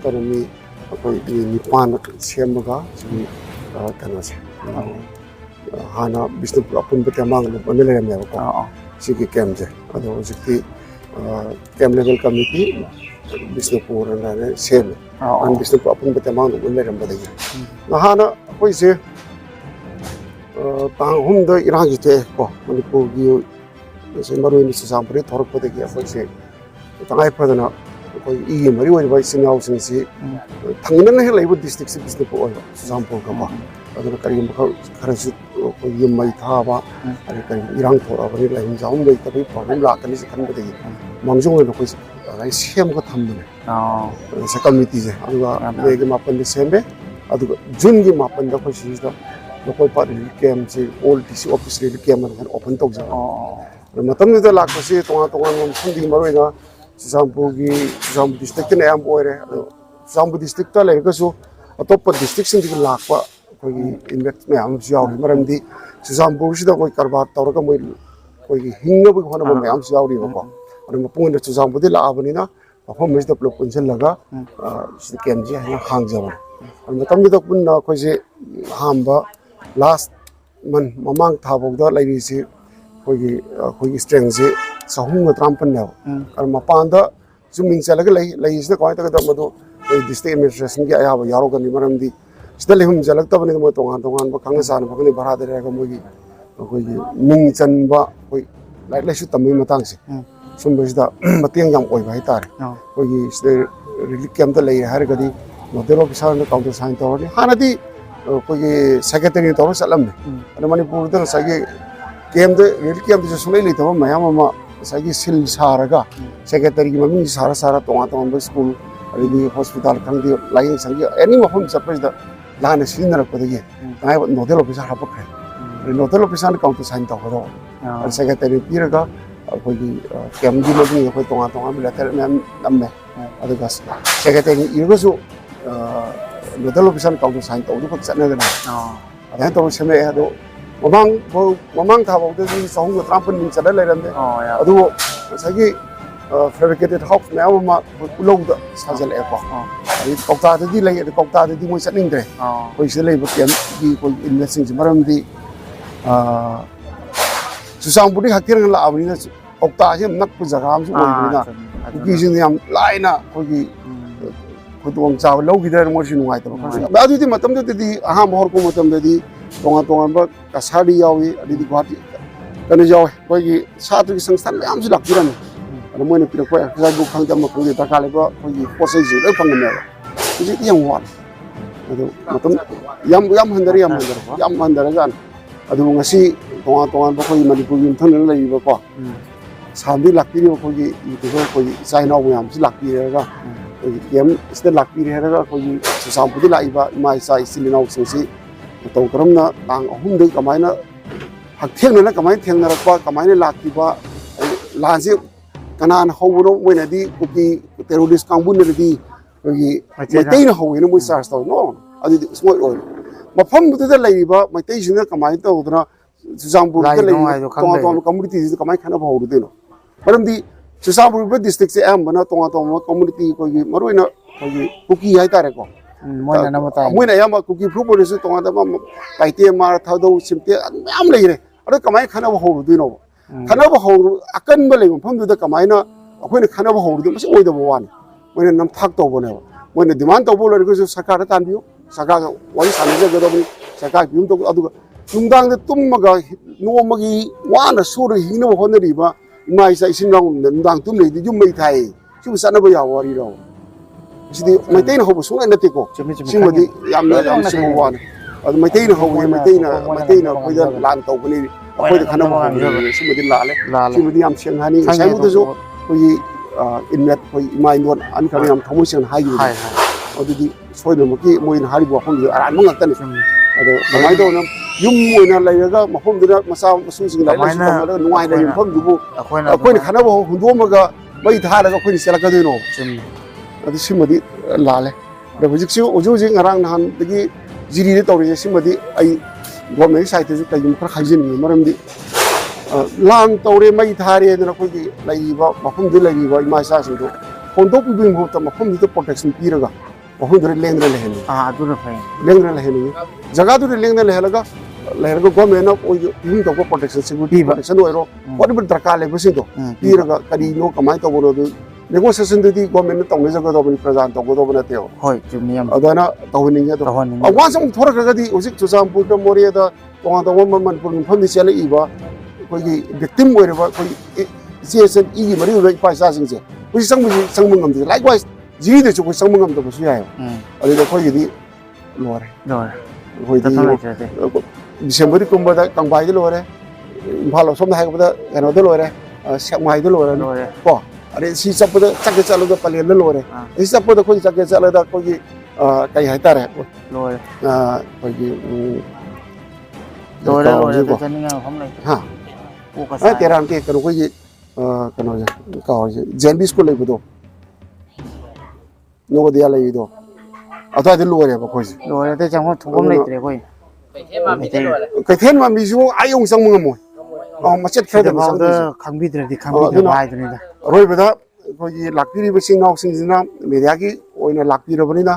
ta mi akoi nipan semaga si kana se hana Bishenpur apun betamang no pamele me ko si ki cam je adu sikti cam level committee Bishenpur and same and Bishenpur apun betamang no le ramba dai na hana koi se ta hum da irang ji te ko Manipur gi se maru ni sam pare thor ko de gi koi se tangai pradana कोई ई मरी होई by सिंगाव सिंसी Thangan hey live district से बिस्नुपुर ओय सुजामपुर का बा अदुना करी मखल खरसु कोई यम मई थाबा अरे करी इरांग थोरा बनी लाइन जाउम गई तभी प्रॉब्लम लाकनी से खन बदगी मंगजों में कोई लाइ सेम को थमने से कमिटी से अदुगा मेगे मापन सेमबे अदुगा जून की मापन दा कोई सीज लोकल पार्टी कैम से ओल्ड डीसी ऑफिस रे कैम ओपन तौक जा मतम दा लाकसे तोंगा तोंगा फंदी मरोइना सुजामपुर की सुजामपुर डिस्ट्रिक्ट ने आम ओरे सुजामपुर डिस्ट्रिक्ट ता लेगसु अतोप डिस्ट्रिक्ट सिंग की लाकपा कोई इन्वेस्ट में आम जाओ मरमदी सुजामपुर सिदा कोई कारबार तौरगा मोय कोई हिंगब होना में आम जाओ री बको और मपुंग ने सुजामपुर दि लाबनिना मफम में दपलो पुंजन लगा कैम जी है हांग जावन और मतम द पुन्ना कोई से हामबा लास्ट मन ममांग थाबोदा लाइरी से कोई स्ट्रेंथ से सहूंग त्रामपन ने और मपान दा जुमिंग चलग लई से कोई तक मदो कोई डिस्ट्रिक्ट एडमिनिस्ट्रेशन की आया यारो गनी मरमदी सिदा लेहुम जलक तबने मो तोंगान तोंगान ब खंग सान बगले भरा दे रेगा मोगी कोई मिंग चनबा कोई लाइक लेसु तमई मतंग से सुंबसिदा मतेंग याम ओइ भाई तार कोई सिदा रिलीफ कैंप द लई हर गदी नोडल ऑफिसर ने काउंटर साइन तोरनी हानदी कोई सेक्रेटरी तोर सलम ने मणिपुर द सगे camp the relief camp the सुनै ले तो मयाम मा सगे सिल सारगा सेक्रेटरी की ममिंग सारा सारा तोंगा तोंगा स्कूल अभी हॉस्पिटल खंगी लाइन संगी एनी मफम सप्रेस लाने सिनरपदगी नाय नोडल ऑफिसर हापखरे नोडल ऑफिसर ने काउंटर साइन तौरो और सेक्रेटरी पीरगा अखोगी कैम दी मबी अखोई तोंगा तोंगा लेटर मैम नम्मे अदुगा सेक्रेटरी इरगसु नोडल ऑफिसर काउंटर साइन तौदु फक चनगना अदन तो सेमे अदो ममांग थाबोदि सहु त्रापन मिन चदा लेरमदे अदु सगी fabricated house में अब माँ उलोग द साजल है को अभी कौता दी लगे तो कौता दी मुझे चलने दे कोई से लगे बच्चे की कोई इन्वेस्टिंग से मरम दी सुसामपुरी हकीर के लाभ नहीं ना कौता से नक पर जगह हम सुबह नहीं ना क्योंकि जिन्हें हम लाइना कोई तो हम चावल लोग इधर मोशी नुआई तो बाद में मतम तो दी हाँ मोहर को मतम दी तोंगा तोंगा बक कसाड़ी जाओगी अभी दी गुवाहाटी करने जाओ कोई साथ की संस्थान में हम से लगती रहने मोने पिरको जागु खंगदम खंगे दरकार कोई पोसे जी लो फंगने जी यम वान अदु मतम यम हंदर जान अदु ngasi तोंगा तोंगा बखोई मणिपुर यम थन लइबो को सामदी लाक्तिरि बखोई इतो कोई चाइना मयाम से लाक्तिरेगा यम स्टे लाक्तिरेगा कोई सुसामपुर लाइबा माइ साइ सिलिनाउ सिंसी तो करमना तांग अहुम दे कमाइना हकथेंना कमाइ थेंनरपा कमाइना लाक्तिबा लाजे कनान होबरो मोइनादी कुकी टेरोरिस्ट कांगबुनदी कोई मैतेन होइना मोइ चार्ज तो नो अदि स्मोय ओइ मफम दुदा लइबा मैतै सिना कमाइ तौदना सुजामपुर द लइ तो कम्युनिटी से कमाइ खाना होरुदेनो परमदी सुजामपुर डिस्ट्रिक्ट से आम बना तो कम्युनिटी कोई मरोइना कोई कुकी हाइ तारे को मोइना याम कुकी फ्रू बोले तो पाइते मार थादो सिमते याम लइरे अरे कमाइ खाना होरुदेनो खानब हौर अकन बले मफम दुदा कमाइना अखोइना खानब हौरदि मसे ओइदबो वानी मोइना नमथाक तौबनेबा मोइना डिमांड तौबो लरगसु सरकार तानबियो सरकार वानि सानजे गदबनि सरकार बिउम तो अदुगा नुंदांग तुममगा नोमगी वाना सुर हिनब होनरिबा इमा इसा इसिन राउ नुंदांग तुम लेदि जुम मै थाइ सिबु सानबो या वारि राउ सिदि मैतेन होबो सुंगा नतेको सिमदि याम सिमो वानी अदु मैतेन होबो मैतेन कोइदा लान तौबनि कोई खाना बहुत सिमदि लाले सिमदि हम सेंहानी साइमुदजो कोई इनवेट कोई माइंडोन अनखानि हम थमु सें हायु अदुदि सोइदमकी मोइन हारिबो हम आरान मंगतनि अदो माइदो न युम मोइना लायगा मफम दिना मसा मसुसिं लायला सुतमदा नुवाइ लाय मफम दुबो अखोइन खाना बहु हुंदोमगा बै थारगा अखोइन सेलकदोनो अदु सिमदि लाले द हुजिक्सु ओजोजि ngरang nahan dagi jiri de tawri सिमदि ai गवर्नमेंट साइड से कई खर खाइजनी मरमदी लांग तौरे मई थारे ना कोई लाइबा मफम दि लाइबा इमा सा सिंदो फोंदो पिबिम हो त मफम दि प्रोटेक्शन पीरगा मफम दि लेंग्रे लेहनी अदुना फै लेंग्रे लेहनी जगह दु लेंग्रे लेहलगा गवर्नमेंट कोई पिबिम तो प्रोटेक्शन सिक्योरिटी प्रोटेक्शन ओइरो व्हाटएवर दरकार लेबो सिंदो पीरगा कदी नो कमाई तो बोलो नेगोशिएशन दि गवर्नमेंट तौने जगह दो प्रजान तो गोदो बनेते होय जुमियम अदना तौनिंग तो वान सम थोरगदी उजिक सुजामपुर द मोरिया द तोंगा तो मनपुर फम दि चले इबा कोई विक्टिम ओइरबा कोई जेसन ई मरि पैसा सिंसे ꯑꯩꯈꯣꯏ ꯆꯪꯕ ꯉꯝꯗꯦ ꯂꯥꯏꯛꯋꯥꯏꯁ ꯖꯤꯔꯤꯗꯁꯨ ꯑꯩꯈꯣꯏ ꯆꯪꯕ ꯉꯝꯗꯕꯁꯨ ꯌꯥꯏꯑꯕ ꯑꯗꯨꯗ ꯑꯩꯈꯣꯏꯒꯤꯗꯤ ꯂꯣꯏꯔꯦ ꯑꯩꯈꯣꯏꯗꯤ ꯗꯤꯁꯦꯝꯕꯔ ꯀꯨꯝꯕꯗ ꯀꯪꯕꯥꯏꯗ ꯂꯣꯏꯔꯦ ꯏꯝꯐꯥꯜ ꯑꯁꯣꯝꯗ ꯍꯥꯏꯕꯗ ꯀꯩꯅꯣꯗ ꯂꯣꯏꯔꯦ ꯁꯦꯛꯃꯥꯏꯗ ꯂꯣꯏꯔꯅꯤ ꯀꯣ ꯑꯗꯩ ꯁꯤ ꯆꯠꯄꯗ ꯆꯠꯂꯒ ꯄꯂꯦꯟꯗ ꯂꯣꯏꯔꯦ ꯁꯤ ꯆꯠꯄꯗ ꯑꯩꯈꯣꯏ ꯆꯠꯂꯒ ꯑꯩꯈꯣꯏꯒꯤ ꯀꯩ ꯍꯥꯏꯇꯥꯔꯦ ꯑꯩꯈꯣꯏꯒꯤ ꯇꯦꯔꯥꯟ ꯀꯩꯅꯣ ꯑꯩꯈꯣꯏꯒꯤ ꯀꯩꯅꯣꯁꯦ ꯀꯥꯎꯔꯤꯁꯦ ꯖꯦꯟꯕꯤ ꯁ꯭ꯀꯨꯜ ꯂꯩꯕꯗꯣ ꯅꯣꯕꯣꯗꯤꯌꯥ ꯂꯩꯕꯗꯣ ꯑꯗꯨꯋꯥꯏꯗ ꯂꯣꯏꯔꯦꯕ ꯑꯩꯈꯣꯏꯁꯦ ꯂꯣꯏꯔꯦ ꯑꯇꯩ ꯆꯪꯐꯝ ꯊꯣꯛꯐꯝ ꯂꯩꯇ꯭ꯔꯦ ꯑꯩꯈꯣꯏ ꯀꯩꯊꯦꯜ ꯃꯥꯟꯕꯤꯁꯨ ꯑꯥ ꯌꯧ ꯆꯪꯕ ꯉꯝꯃꯣꯏ ꯃꯆꯦꯠ ꯈꯔꯗꯅꯤ ꯆꯪꯗꯣꯏꯁꯦ ꯈꯪꯕꯤꯗ꯭ꯔꯗꯤ ꯈꯪꯕꯤꯗꯕ ꯍꯥꯏꯗꯨꯅꯤꯗ ꯑꯔꯣꯏꯕꯗ ꯑꯩꯈꯣꯏꯒꯤ ꯂꯥꯛꯄꯤꯔꯤꯕ ꯏꯆꯤꯟ ꯏꯅꯥꯎꯁꯤꯡꯁꯤꯅ ꯃꯦꯗꯤꯌꯥꯒꯤ ꯑꯣꯏꯅ ꯂꯥꯛꯄꯤꯔꯕꯅꯤꯅ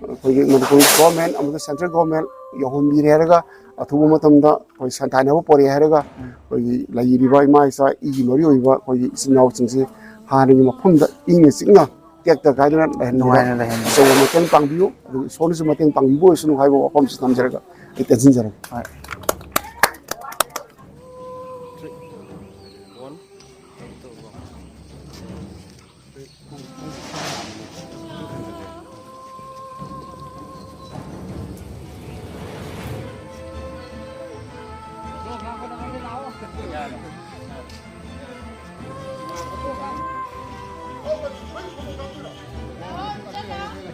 ꯑꯩꯈꯣꯏꯒꯤ ꯃꯅꯤꯄꯨꯔ ꯒꯣꯔꯃꯦꯟ ꯑꯃꯗꯤ ꯁꯦꯟꯇ꯭ꯔꯦꯜ ꯒꯣꯔꯃꯦꯟ ꯌꯧꯍꯟꯕꯤꯔꯦ ꯍꯥꯏꯔꯒ ꯑꯊꯨꯕ ꯃꯇꯝꯗ ꯑꯩꯈꯣꯏ ꯁꯟꯊꯥꯏꯅꯕ ꯄꯣꯔꯛꯑꯦ ꯍꯥꯏꯔꯒ ꯑꯩꯈꯣꯏꯒꯤ ꯂꯩꯔꯤꯕ ꯏꯃꯥ ꯏꯆꯥ ꯏꯒꯤ ꯃꯔꯤ ꯑꯣꯏꯕ ꯑꯩꯈꯣꯏꯒꯤ ꯏꯆꯤꯟ ꯏꯅꯥꯎꯁꯤꯡꯁꯤ ꯍꯥꯟꯅꯒꯤ ꯃꯐꯝꯗ ꯏꯪꯅ ꯆꯤꯛꯅ ꯇꯦꯛꯇ ꯀꯥꯏꯗꯅ ꯂꯩꯍꯟꯕꯗ ꯑꯆꯧꯕ ꯃꯇꯦꯡ ꯄꯥꯡꯕꯤꯌꯨ ꯑꯗꯨꯒ ꯏꯁꯣꯔꯅꯁꯨ ꯃꯇꯦꯡ ꯄꯥꯡꯕꯤꯕ ꯑꯣꯏꯁꯅꯨ ꯍꯥꯏꯕ ꯋꯥꯐꯝꯁꯤ ꯊꯝꯖꯔꯒ ꯑꯩ ꯇꯦꯟꯁꯤꯟꯖꯔꯒꯦ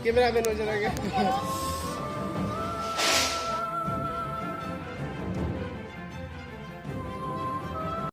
कैमरा मैन हो जाएगा